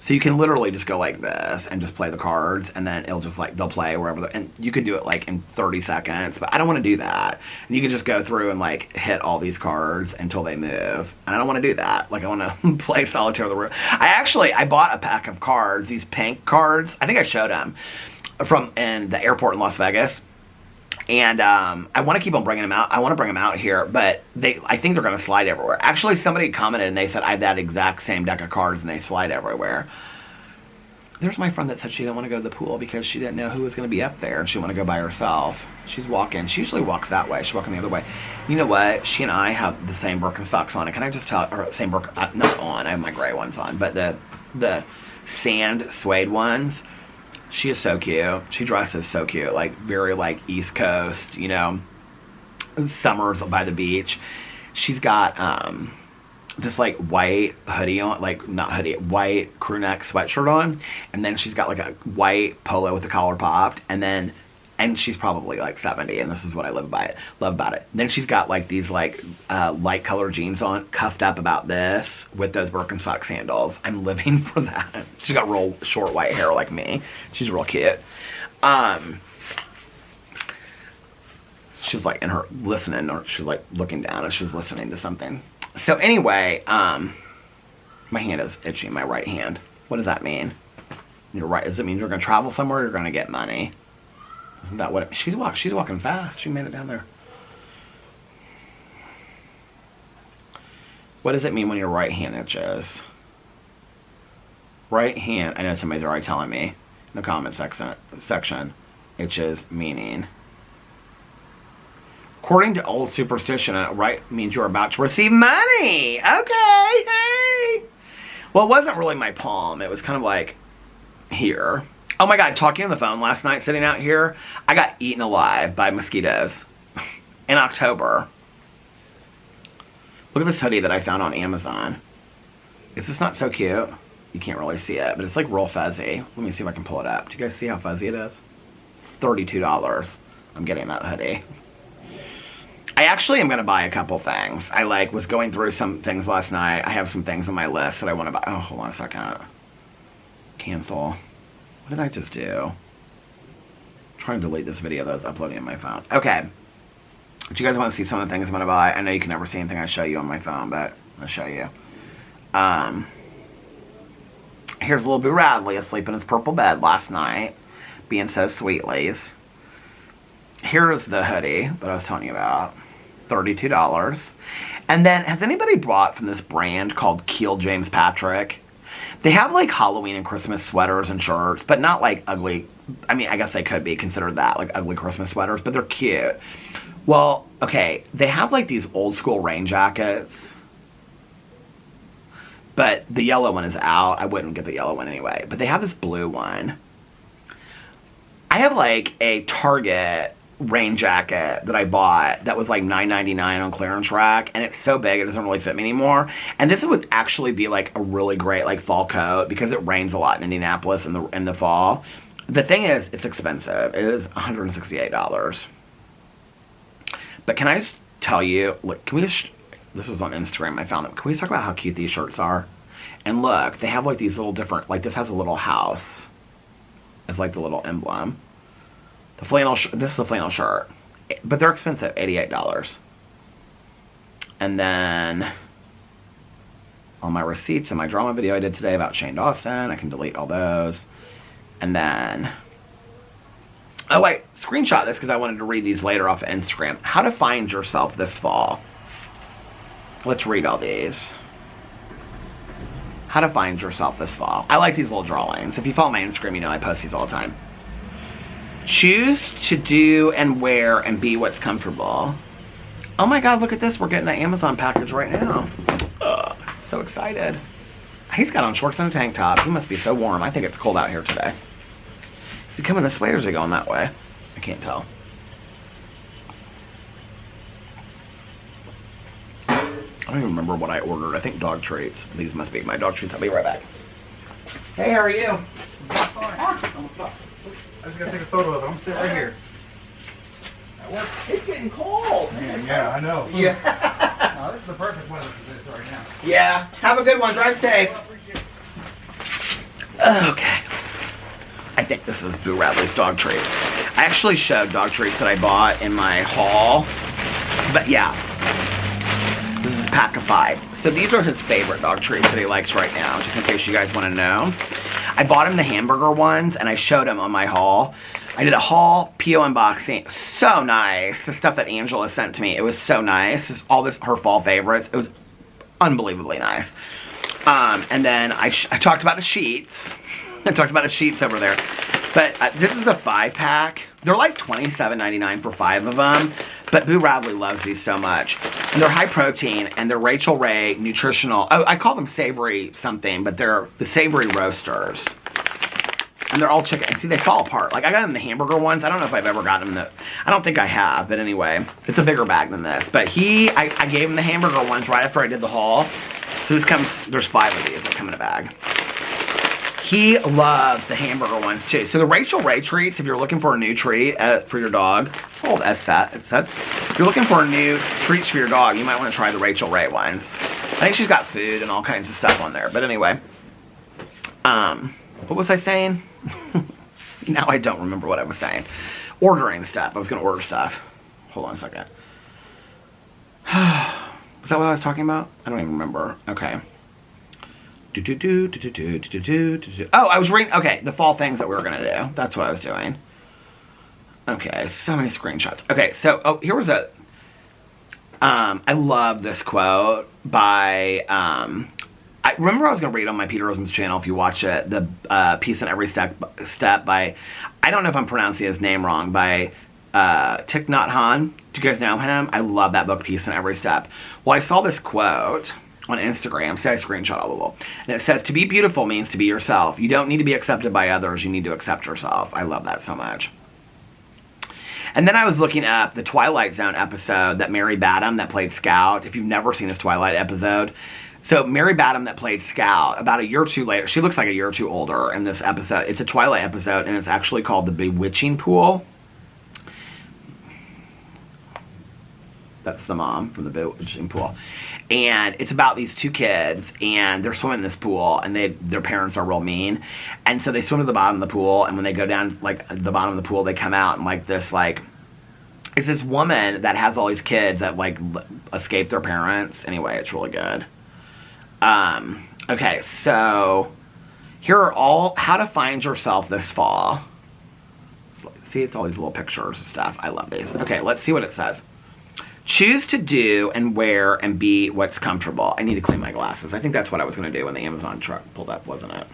so you can literally just go like this and just play the cards, and then it'll just like, they'll play wherever, and you could do it like in 30 seconds, but I don't want to do that. And you can just go through and like hit all these cards until they move, and I don't want to do that. Like I want to play Solitaire the Room. I bought a pack of cards, these pink cards, I think I showed them, from in the airport in Las Vegas. And I want to keep on bringing them out. I want to bring them out here, but I think they're going to slide everywhere. Actually, somebody commented and they said I have that exact same deck of cards and they slide everywhere. There's my friend that said she didn't want to go to the pool because she didn't know who was going to be up there and she didn't want to go by herself. She's walking. She usually walks that way. She's walking the other way. You know what? She and I have the same Birkenstocks on. And can I just tell, or same not on, I have my gray ones on, but the sand suede ones. She is so cute. She dresses so cute. Like, very, like, East Coast, you know, summers by the beach. She's got this, like, white hoodie on. Like, not hoodie. White crew neck sweatshirt on. And then she's got, like, a white polo with the collar popped. And she's probably, like, 70. And this is what I love about it. Then she's got, like, these, like, light colored jeans on. Cuffed up about this. With those Birkenstock sandals. I'm living for that. She's got real short white hair like me. She's real cute. She's, like, in her listening. Or she's, like, looking down. And she's listening to something. So, anyway, my hand is itchy. My right hand. What does that mean? You're right. Does it mean you're going to travel somewhere? You're going to get money. Isn't that what she's walking fast. She made it down there. What does it mean when your right hand itches? Right hand. I know somebody's already telling me in the comment section. Itches meaning. According to old superstition, right means you're about to receive money. Okay, hey. Well, it wasn't really my palm. It was kind of like here. Oh my God, talking on the phone last night, sitting out here, I got eaten alive by mosquitoes in October. Look at this hoodie that I found on Amazon. Is this not so cute? You can't really see it, but it's like real fuzzy. Let me see if I can pull it up. Do you guys see how fuzzy it is? It's $32. I'm getting that hoodie. I actually am going to buy a couple things. I was going through some things last night. I have some things on my list that I want to buy. Oh, hold on a second. Cancel. What did I just do? I'm trying to delete this video that was uploading on my phone. Okay. Do you guys want to see some of the things I'm going to buy? I know you can never see anything I show you on my phone, but I'll show you. Here's little Boo Radley asleep in his purple bed last night, being so sweetlies. Here's the hoodie that I was telling you about. $32. And then, has anybody bought from this brand called Keel James Patrick? They have like Halloween and Christmas sweaters and shirts, but not like ugly. I mean, I guess they could be considered that, like ugly Christmas sweaters, but they're cute. Well, okay, they have like these old school rain jackets, but the yellow one is out. I wouldn't get the yellow one anyway, but they have this blue one. I have like a Target rain jacket that I bought that was like $9.99 on clearance rack, and it's so big it doesn't really fit me anymore. And this would actually be like a really great like fall coat because it rains a lot in Indianapolis in the fall. The thing is, it's expensive. It is $168. But can I just tell you, look, can we just, this was on Instagram, I found them. Can we just talk about how cute these shirts are? And look, they have like these little different, like this has a little house as like the little emblem. The flannel, this is a flannel shirt, but they're expensive, $88. And then all my receipts in my drama video I did today about Shane Dawson, I can delete all those. And then, oh wait, screenshot this because I wanted to read these later off of Instagram. How to find yourself this fall. Let's read all these. How to find yourself this fall. I like these little drawings. If you follow my Instagram, you know I post these all the time. Choose to do and wear and be what's comfortable. Oh my God, look at this. We're getting an Amazon package right now. Ugh, so excited. He's got on shorts and a tank top. He must be so warm. I think it's cold out here today. Is he coming this way or is he going that way? I can't tell. I don't even remember what I ordered. I think dog treats. These must be my dog treats. I'll be right back. Hey, how are you? I just gotta take a photo of it. I'm sitting right here. That works. It's getting cold. Man, yeah, I know. Yeah. No, this is the perfect weather for this right now. Yeah. Have a good one. Drive safe. Okay. I think this is Boo Radley's dog treats. I actually showed dog treats that I bought in my haul. But yeah. This is a pack of 5. So these are his favorite dog treats that he likes right now, just in case you guys want to know. I bought him the hamburger ones, and I showed him on my haul. I did a haul PO unboxing. So nice. The stuff that Angela sent to me, it was so nice. It's all this, her fall favorites. It was unbelievably nice. And then I talked about the sheets. I talked about the sheets over there. But this is a 5-pack. They're like $27.99 for 5 of them. But Boo Radley loves these so much. And they're high protein, and they're Rachel Ray nutritional. Oh, I call them savory something, but they're the savory roasters. And they're all chicken. And see, they fall apart. Like, I got them the hamburger ones. I don't know if I've ever gotten them I don't think I have, but anyway. It's a bigger bag than this. But I gave him the hamburger ones right after I did the haul. So this comes, there's 5 of these that come in a bag. He loves the hamburger ones too. So the Rachel Ray treats, if you're looking for a new treat for your dog, sold as set, it says. If you're looking for new treats for your dog, you might want to try the Rachel Ray ones. I think she's got food and all kinds of stuff on there. But anyway, what was I saying? Now I don't remember what I was saying. Ordering stuff. I was going to order stuff. Hold on a second. Was that what I was talking about? I don't even remember. Okay. Oh, I was reading. Okay, the fall things that we were gonna do. That's what I was doing. Okay, so many screenshots. Okay, so here was a. I love this quote by. I remember I was gonna read on my Peter Rosen's channel if you watch it. The Peace in Every Step by. I don't know if I'm pronouncing his name wrong. By Tik Tok. Do you guys know him? I love that book, Peace in Every Step. Well, I saw this quote on Instagram. See, I screenshot all of them. And it says, to be beautiful means to be yourself. You don't need to be accepted by others. You need to accept yourself. I love that so much. And then I was looking up the Twilight Zone episode that Mary Badham that played Scout. If you've never seen this Twilight episode. So Mary Badham that played Scout, about a year or two later, she looks like a year or two older in this episode. It's a Twilight episode, and it's actually called The Bewitching Pool. That's the mom from The Bewitching Pool. And it's about these two kids, and they're swimming in this pool, and their parents are real mean. And so they swim to the bottom of the pool, and when they go down, like, the bottom of the pool, they come out, and, like, this, like, it's this woman that has all these kids that, like, escape their parents. Anyway, it's really good. Okay, so here are all how to find yourself this fall. See, it's all these little pictures of stuff. I love these. Okay, let's see what it says. Choose to do and wear and be what's comfortable. I need to clean my glasses. I think that's what I was going to do when the Amazon truck pulled up, wasn't it?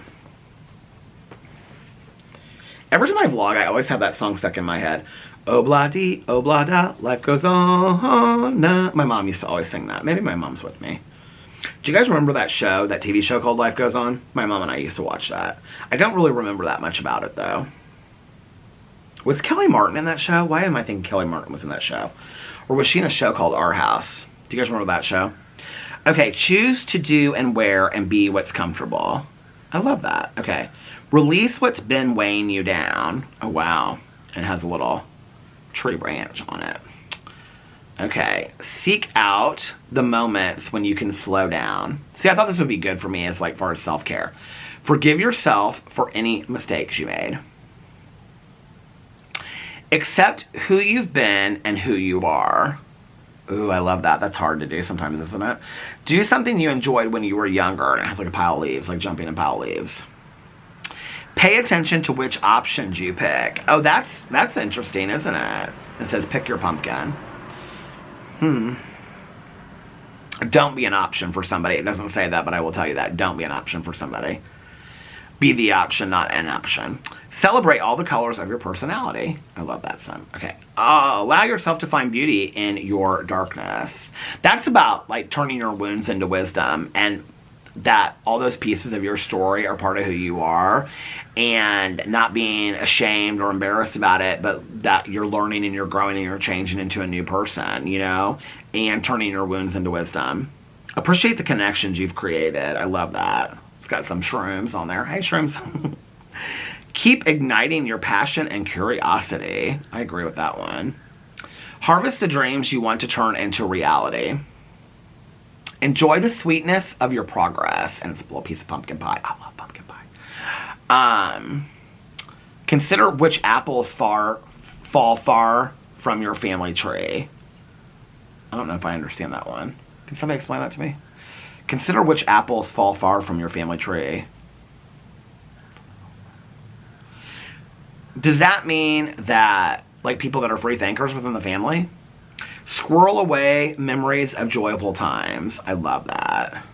Every time I vlog, I always have that song stuck in my head. Oh blah dee, oh blah da, life goes on. Nah. My mom used to always sing that. Maybe my mom's with me. Do you guys remember that show, that TV show called Life Goes On? My mom and I used to watch that. I don't really remember that much about it, though. Was Kelly Martin in that show? Why am I thinking Kelly Martin was in that show? Or was she in a show called Our House? Do you guys remember that show? Okay, choose to do and wear and be what's comfortable. I love that. Okay. Release what's been weighing you down. Oh, wow. And it has a little tree branch on it. Okay. Seek out the moments when you can slow down. See, I thought this would be good for me as, like, far as self-care. Forgive yourself for any mistakes you made. Accept who you've been and who you are. Ooh, I love that. That's hard to do sometimes, isn't it? Do something you enjoyed when you were younger. And it has like a pile of leaves, like jumping in a pile of leaves. Pay attention to which options you pick. Oh, that's interesting, isn't it? It says pick your pumpkin. Don't be an option for somebody. It doesn't say that, but I will tell you that. Don't be an option for somebody. Be the option, not an option. Celebrate all the colors of your personality. I love that, son. Okay. Allow yourself to find beauty in your darkness. That's about, like, turning your wounds into wisdom, and that all those pieces of your story are part of who you are, and not being ashamed or embarrassed about it, but that you're learning and you're growing and you're changing into a new person, you know, and turning your wounds into wisdom. Appreciate the connections you've created. I love that. It's got some shrooms on there. Hey, shrooms. Keep igniting your passion and curiosity. I agree with that one. Harvest the dreams you want to turn into reality. Enjoy the sweetness of your progress. And it's a little piece of pumpkin pie. I love pumpkin pie. Consider which apples fall far from your family tree. I don't know if I understand that one. Can somebody explain that to me? Consider which apples fall far from your family tree. Does that mean that, like, people that are free thinkers within the family? Squirrel away memories of joyful times. I love that.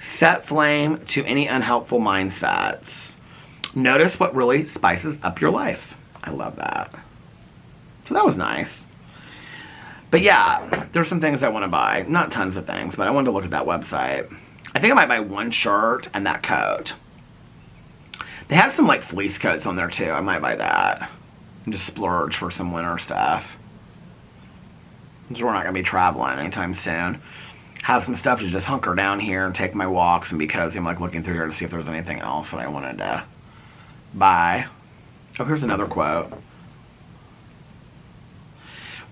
Set flame to any unhelpful mindsets. Notice what really spices up your life. I love that. So that was nice. But yeah, there's some things I want to buy. Not tons of things, but I wanted to look at that website. I think I might buy one shirt and that coat. They had some, like, fleece coats on there too. I might buy that. And just splurge for some winter stuff. Because we're not going to be traveling anytime soon. Have some stuff to just hunker down here and take my walks and be cozy. I'm, like, looking through here to see if there's anything else that I wanted to buy. Oh, here's another quote.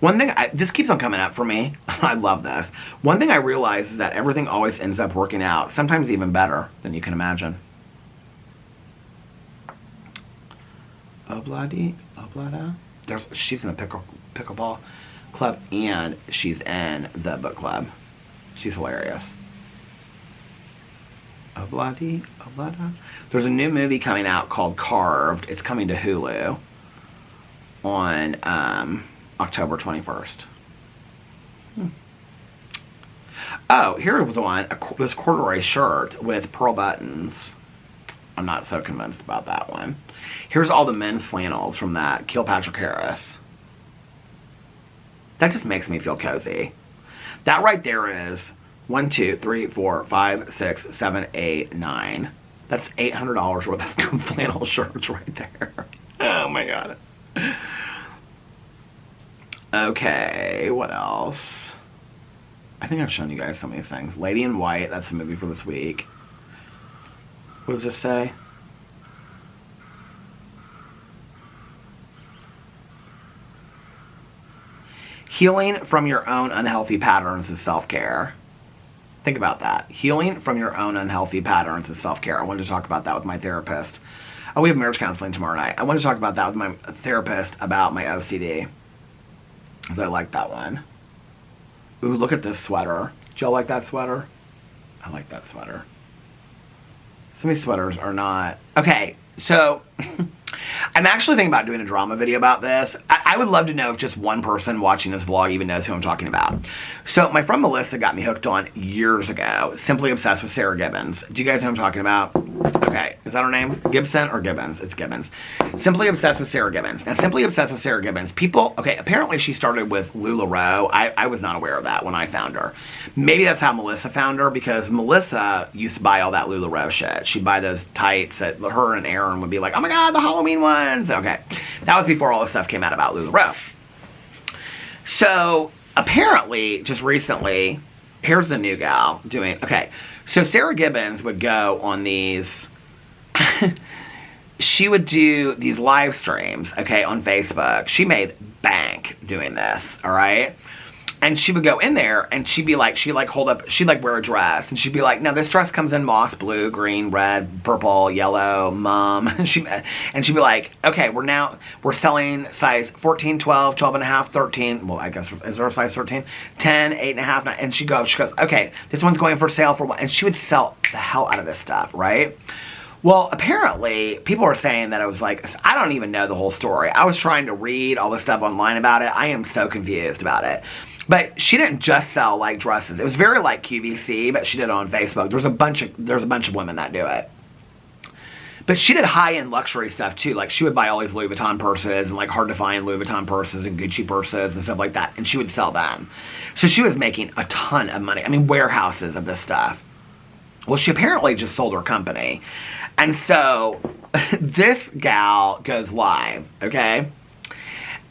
One thing, this keeps on coming up for me. I love this. One thing I realize is that everything always ends up working out. Sometimes even better than you can imagine. Obladi, Oblada. She's in the pickleball club, and she's in the book club. She's hilarious. Obladi? Oblada? There's a new movie coming out called Carved. It's coming to Hulu on October 21st. Oh, here was one. This corduroy shirt with pearl buttons. I'm not so convinced about that one. Here's all the men's flannels from that. Patrick Harris. That just makes me feel cozy. That right there is 1, 2, 3, 4, 5, 6, 7, 8, 9. That's $800 worth of flannel shirts right there. Oh my god. Okay, what else? I think I've shown you guys some of these things. Lady in White, that's the movie for this week. What does this say? Healing from your own unhealthy patterns is self-care. Think about that. Healing from your own unhealthy patterns is self-care. I wanted to talk about that with my therapist. Oh, we have marriage counseling tomorrow night. I want to talk about that with my therapist about my OCD. Because I like that one. Ooh, look at this sweater. Do y'all like that sweater? I like that sweater. Some of these sweaters are not... Okay, so... I'm actually thinking about doing a drama video about this. I would love to know if just one person watching this vlog even knows who I'm talking about. So my friend Melissa got me hooked on years ago. Simply Obsessed with Sarah Gibbons. Do you guys know what I'm talking about? Okay, is that her name? Gibson or Gibbons? It's Gibbons. Simply Obsessed with Sarah Gibbons. Now, Simply Obsessed with Sarah Gibbons. People, okay, apparently she started with LuLaRoe. I was not aware of that when I found her. Maybe that's how Melissa found her, because Melissa used to buy all that LuLaRoe shit. She'd buy those tights that her and Aaron would be like, oh my god, the Halloween ones. Okay, that was before all the stuff came out about LuLaRoe. So, apparently, just recently, here's the new gal doing, okay, so Sarah Gibbons would go on these, she would do these live streams, okay, on Facebook. She made bank doing this, all right? And she would go in there and she'd be like, she'd like wear a dress and she'd be like, now this dress comes in moss, blue, green, red, purple, yellow, mom. And she'd be like, okay, we're selling size 14, 12, 12 and a half, 13. Well, I guess, is there a size 13? 10, 8 and a half, 9. And she goes, okay, this one's going for sale for what? And she would sell the hell out of this stuff, right? Well, apparently, people are saying that I was like, I don't even know the whole story. I was trying to read all this stuff online about it. I am so confused about it. But she didn't just sell like dresses. It was very like QVC, but she did it on Facebook. There's a bunch of women that do it. But she did high-end luxury stuff too. Like she would buy all these Louis Vuitton purses and like hard to find Louis Vuitton purses and Gucci purses and stuff like that. And she would sell them. So she was making a ton of money. I mean, warehouses of this stuff. Well, she apparently just sold her company. And so this gal goes live, okay?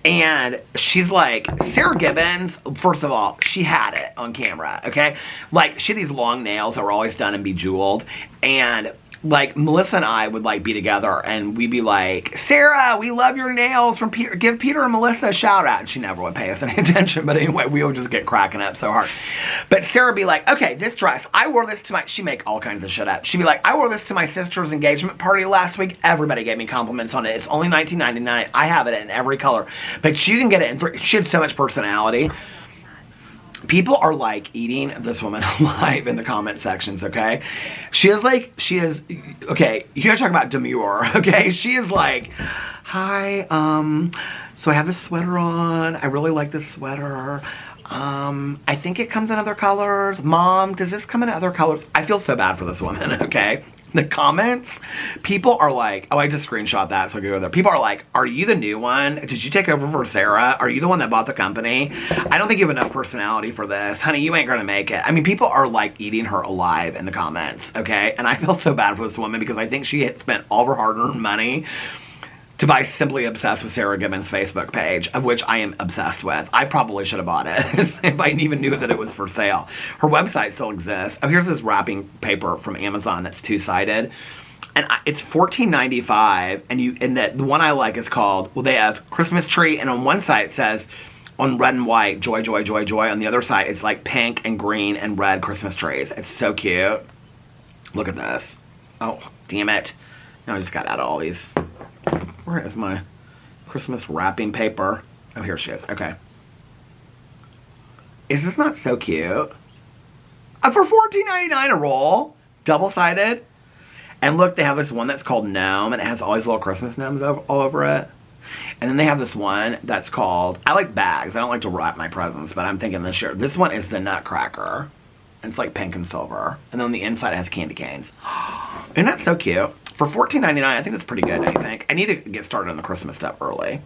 And she's like, Sarah Gibbons, first of all, she had it on camera, okay? Like, she had these long nails that were always done and bejeweled. And, like, Melissa and I would, like, be together and we'd be like, Sarah, we love your nails from Peter. Give Peter and Melissa a shout out. And she never would pay us any attention. But anyway, we would just get cracking up so hard. But Sarah would be like, okay, this dress, I wore this to she'd make all kinds of shit up. She'd be like, I wore this to my sister's engagement party last week. Everybody gave me compliments on it. It's only $19.99. I have it in every color. But you can get it in she had so much personality. People are like eating this woman alive in the comment sections, okay? She is, okay, you gotta talk about demure, okay? She is like, hi, so I have this sweater on. I really like this sweater. I think it comes in other colors. Mom, does this come in other colors? I feel so bad for this woman, okay? The comments, people are like, oh, I just screenshot that so I can go there. People are like, are you the new one? Did you take over for Sarah? Are you the one that bought the company? I don't think you have enough personality for this. Honey, you ain't gonna make it. I mean, people are like eating her alive in the comments, okay? And I feel so bad for this woman because I think she had spent all of her hard-earned money to buy Simply Obsessed with Sarah Gibbons' Facebook page, of which I am obsessed with. I probably should have bought it if I even knew that it was for sale. Her website still exists. Oh, here's this wrapping paper from Amazon that's two-sided. And it's $14.95, and the one I like is called, well, they have Christmas tree, and on one side it says, on red and white, joy, joy, joy, joy. On the other side, it's like pink and green and red Christmas trees. It's so cute. Look at this. Oh, damn it. Now I just got out of all these. Where is my Christmas wrapping paper? Oh, here she is. Okay. Is this not so cute? For $14.99 a roll? Double-sided. And look, they have this one that's called Gnome, and it has all these little Christmas gnomes all over it. And then they have this one that's called, I like bags. I don't like to wrap my presents, but I'm thinking this year. This one is the Nutcracker. And it's like pink and silver. And then on the inside it has candy canes. Isn't that so cute? For $14.99, I think that's pretty good, I think. I need to get started on the Christmas stuff early.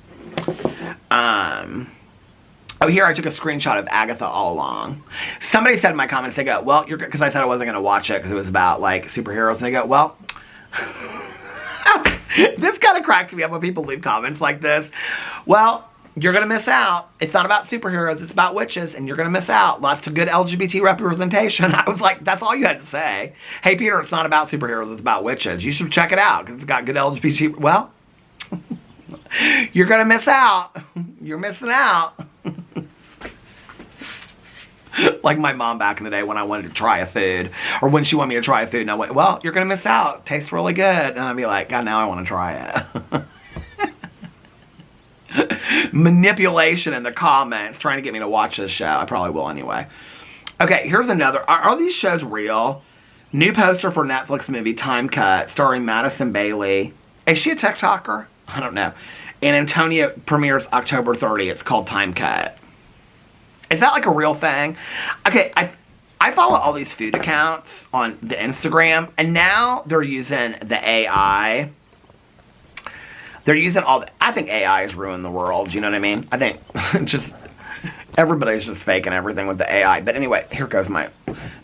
Oh, here I took a screenshot of Agatha All Along. Somebody said in my comments, they go, well, because I said I wasn't going to watch it because it was about, like, superheroes. And they go, well, this kind of cracks me up when people leave comments like this. Well, you're going to miss out. It's not about superheroes. It's about witches, and you're going to miss out. Lots of good LGBT representation. I was like, that's all you had to say. Hey, Peter, it's not about superheroes. It's about witches. You should check it out because it's got good LGBT. Well, you're going to miss out. You're missing out. Like my mom back in the day when I wanted to try a food, or when she wanted me to try a food, and I went, well, you're going to miss out. It tastes really good. And I'd be like, God, now I want to try it. Manipulation in the comments, trying to get me to watch this show. I probably will anyway. Okay, here's another. Are these shows real? New poster for Netflix movie Time Cut, starring Madison Bailey. Is she a TikToker? I don't know. And Antonia premieres October 30th. It's called Time Cut. Is that like a real thing? Okay, I follow all these food accounts on the Instagram, and now they're using the AI. They're using I think AI has ruined the world, you know what I mean? I think just everybody's just faking everything with the AI. But anyway, here goes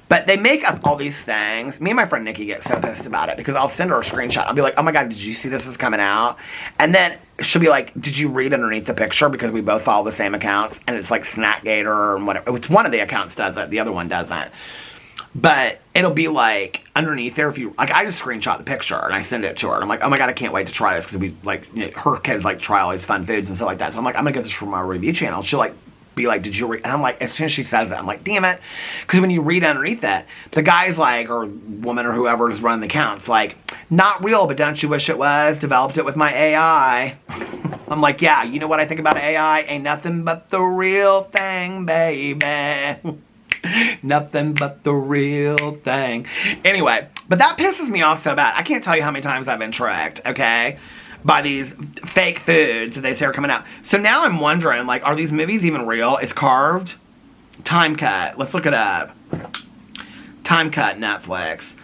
but they make up all these things. Me and my friend Nikki get so pissed about it because I'll send her a screenshot. I'll be like, oh my God, did you see this is coming out? And then she'll be like, did you read underneath the picture? Because we both follow the same accounts. And it's like Snackgator or whatever. It's one of the accounts does it. The other one doesn't. But it'll be like underneath there, if you like, I just screenshot the picture and I send it to her. And I'm like, oh my God, I can't wait to try this because we like, you know, her kids like try all these fun foods and stuff like that. So I'm like, I'm gonna get this from our review channel. She'll like be like, did you read? And I'm like, as soon as she says it, I'm like, damn it, because when you read underneath that, the guy's like, or woman or whoever is running the accounts, like, not real, but don't you wish it was? Developed it with my AI. I'm like, yeah, you know what I think about AI? Ain't nothing but the real thing, baby. Nothing but the real thing. Anyway, but that pisses me off so bad. I can't tell you how many times I've been tricked, okay, by these fake foods that they say are coming out. So now I'm wondering, like, are these movies even real? Is Carved? Time Cut. Let's look it up. Time Cut, Netflix.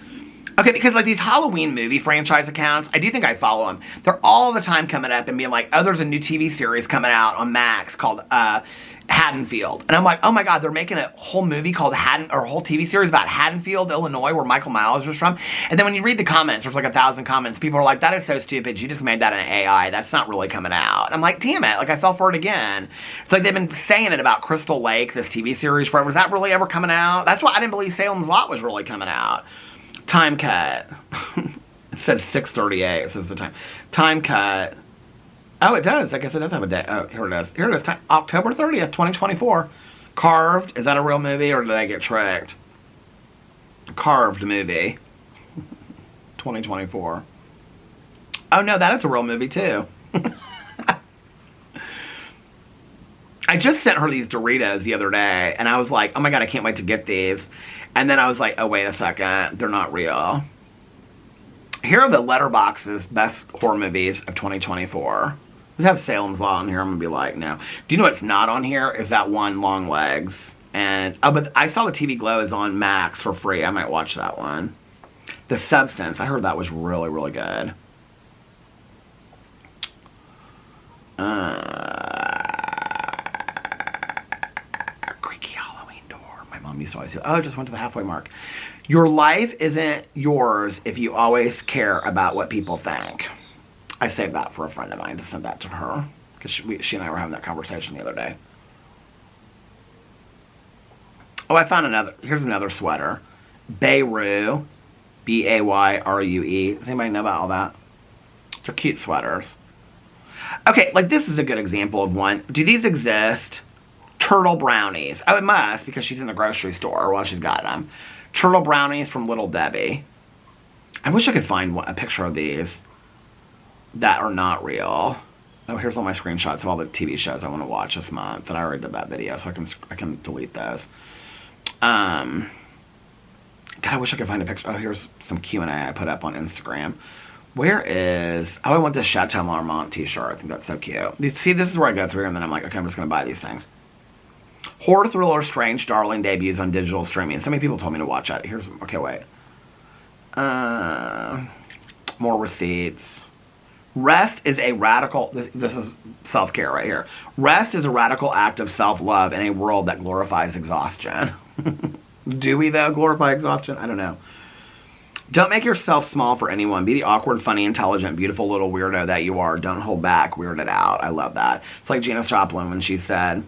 Okay, because like these Halloween movie franchise accounts, I do think I follow them. They're all the time coming up and being like, oh, there's a new TV series coming out on Max called Haddonfield. And I'm like, oh my God, they're making a whole movie called or a whole TV series about Haddonfield, Illinois, where Michael Myers was from. And then when you read the comments, there's like 1,000 comments. People are like, that is so stupid. You just made that in AI. That's not really coming out. And I'm like, damn it. Like, I fell for it again. It's like they've been saying it about Crystal Lake, this TV series forever. Was that really ever coming out? That's why I didn't believe Salem's Lot was really coming out. Time Cut. It says 6:38. It says the time. Time Cut. Oh, it does. I guess it does have a day. Oh, here it is. Here it is. October 30th, 2024. Carved. Is that a real movie or did I get tricked? Carved movie. 2024. Oh, no, that is a real movie, too. I just sent her these Doritos the other day, and I was like, oh my God, I can't wait to get these. And then I was like, oh, wait a second. They're not real. Here are the Letterboxd's best horror movies of 2024. We have Salem's Lot on here. I'm going to be like, no. Do you know what's not on here? Is that one, Long Legs. And, oh, but I saw the TV Glow is on Max for free. I might watch that one. The Substance. I heard that was really, really good. Creaky Halloween Door. My mom used to always say, oh, I just went to the halfway mark. Your life isn't yours if you always care about what people think. I saved that for a friend of mine to send that to her. Because she and I were having that conversation the other day. Oh, I found another. Here's another sweater. Bayru. Bayrue. Does anybody know about all that? They're cute sweaters. Okay, like this is a good example of one. Do these exist? Turtle brownies. Oh, it must because she's in the grocery store while she's got them. Turtle brownies from Little Debbie. I wish I could find a picture of these that are not real. Oh, here's all my screenshots of all the TV shows I want to watch this month. And I already did that video, so I can delete those. God, I wish I could find a picture. Oh, here's some Q&A I put up on Instagram. Where is... Oh, I want this Chateau Marmont t-shirt. I think that's so cute. You see, this is where I go through, and then I'm like, okay, I'm just going to buy these things. Horror thriller Strange Darling debuts on digital streaming. So many people told me to watch it. Here's... Okay, wait. More receipts. Rest is a radical... This is self-care right here. Rest is a radical act of self-love in a world that glorifies exhaustion. Do we, though, glorify exhaustion? I don't know. Don't make yourself small for anyone. Be the awkward, funny, intelligent, beautiful little weirdo that you are. Don't hold back. Weird it out. I love that. It's like Janis Joplin when she said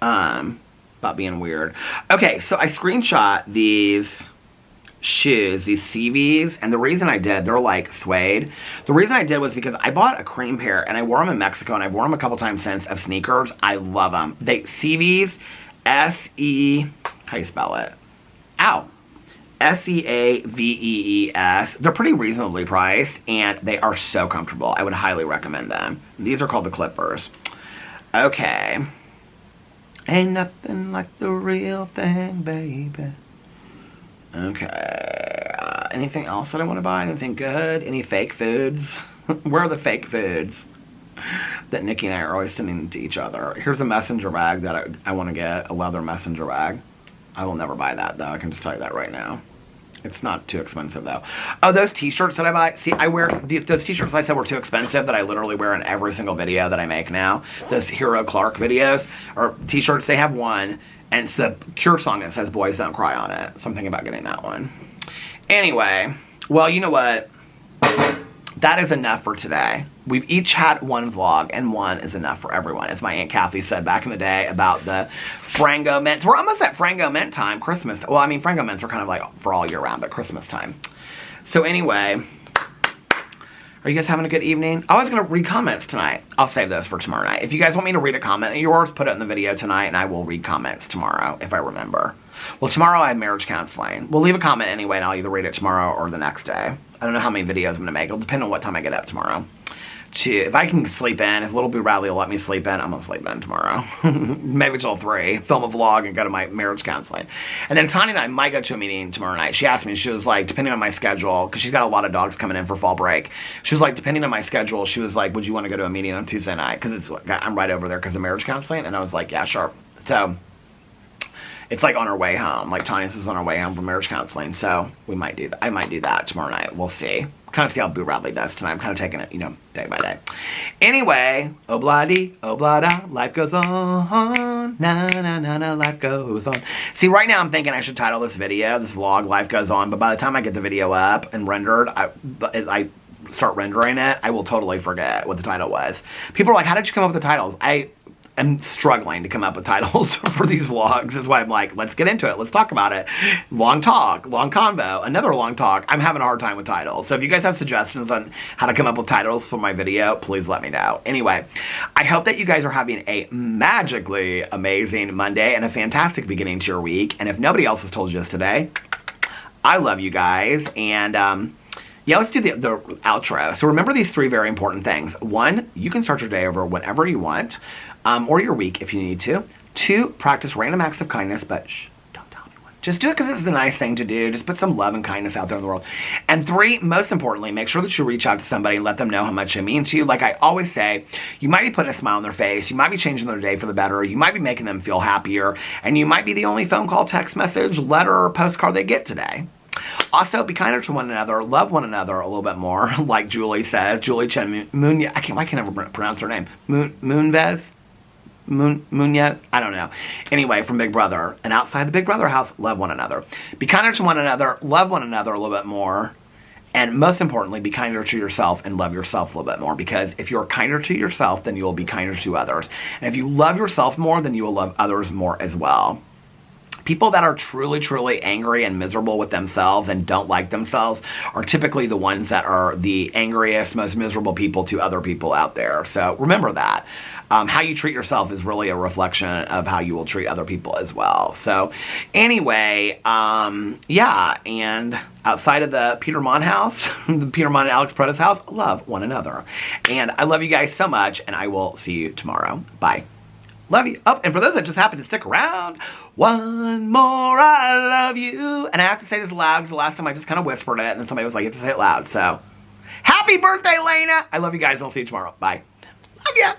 about being weird. Okay, so I screenshot these shoes, these CVs, and the reason I did, they're like suede. The reason I did was because I bought a cream pair, and I wore them in Mexico, and I've worn them a couple times since, of sneakers. I love them. They, CVs, S-E... How you spell it? Ow. S-E-A-V-E-E-S. They're pretty reasonably priced, and they are so comfortable. I would highly recommend them. These are called the Clippers. Okay. Ain't nothing like the real thing, baby. Okay. Anything else that I want to buy? Anything good? Any fake foods? Where are the fake foods that Nikki and I are always sending to each other? Here's a messenger bag that I want to get. A leather messenger bag. I will never buy that, though. I can just tell you that right now. It's not too expensive, though. Oh, those t-shirts that I buy. See, I wear those t-shirts I said were too expensive that I literally wear in every single video that I make now. Those Hero Clark videos, or t-shirts, they have one, and it's the Cure song that says Boys Don't Cry on it. So I'm thinking about getting that one. Anyway, well, you know what? That is enough for today. We've each had one vlog, and one is enough for everyone. As my Aunt Kathy said back in the day about the Frango mints. We're almost at Frango mint time, Christmas. Well, I mean, Frango mints are kind of like for all year round, but Christmas time. So anyway, are you guys having a good evening? I was going to read comments tonight. I'll save those for tomorrow night. If you guys want me to read a comment of yours, put it in the video tonight, and I will read comments tomorrow, if I remember. Well, tomorrow I have marriage counseling. We'll leave a comment anyway, and I'll either read it tomorrow or the next day. I don't know how many videos I'm going to make. It'll depend on what time I get up tomorrow. If I can sleep in, if Little Boo Radley will let me sleep in, I'm going to sleep in tomorrow. Maybe till 3. Film a vlog and go to my marriage counseling. And then Tanya and I might go to a meeting tomorrow night. She asked me, she was like, depending on my schedule, because she's got a lot of dogs coming in for fall break. She was like, depending on my schedule, she was like, would you want to go to a meeting on Tuesday night? Because I'm right over there because of marriage counseling. And I was like, yeah, sure. So it's like on our way home. Like Tanya's is on our way home from marriage counseling. So we might do that. I might do that tomorrow night. We'll see. Kind of see how Boo Radley does tonight. I'm kind of taking it, you know, day by day. Anyway, obla-dee, obla-da, life goes on. Na-na-na-na, life goes on. See, right now I'm thinking I should title this video, this vlog, Life Goes On. But by the time I get the video up and rendered, I start rendering it, I will totally forget what the title was. People are like, how did you come up with the titles? I'm struggling to come up with titles for these vlogs. That's why I'm like, let's get into it. Let's talk about it. Long talk, long convo, another long talk. I'm having a hard time with titles. So if you guys have suggestions on how to come up with titles for my video, please let me know. Anyway, I hope that you guys are having a magically amazing Monday and a fantastic beginning to your week. And if nobody else has told you this today, I love you guys. And yeah, let's do the outro. So remember these 3 very important things. 1, you can start your day over whenever you want. Or your week if you need to. 2, practice random acts of kindness, but shh, don't tell anyone. Just do it because this is a nice thing to do. Just put some love and kindness out there in the world. And 3, most importantly, make sure that you reach out to somebody and let them know how much it means to you. Like I always say, you might be putting a smile on their face. You might be changing their day for the better. You might be making them feel happier. And you might be the only phone call, text message, letter, or postcard they get today. Also, be kinder to one another, love one another a little bit more, like Julie says. Julie Chen Munoz, I can't never pronounce her name. Moonves? Munoz? I don't know. Anyway, from Big Brother. And outside the Big Brother house, love one another. Be kinder to one another, love one another a little bit more. And most importantly, be kinder to yourself and love yourself a little bit more. Because if you're kinder to yourself, then you will be kinder to others. And if you love yourself more, then you will love others more as well. People that are truly, truly angry and miserable with themselves and don't like themselves are typically the ones that are the angriest, most miserable people to other people out there. So remember that. How you treat yourself is really a reflection of how you will treat other people as well. So anyway, yeah, and outside of the Peter Monn house, the Peter Monn and Alex Prentice house, love one another. And I love you guys so much, and I will see you tomorrow. Bye. Love you. Oh, and for those that just happen to stick around, one more I love you. And I have to say this loud because the last time I just kind of whispered it and then somebody was like, you have to say it loud. So, happy birthday, Lena. I love you guys. I'll see you tomorrow. Bye. Love ya.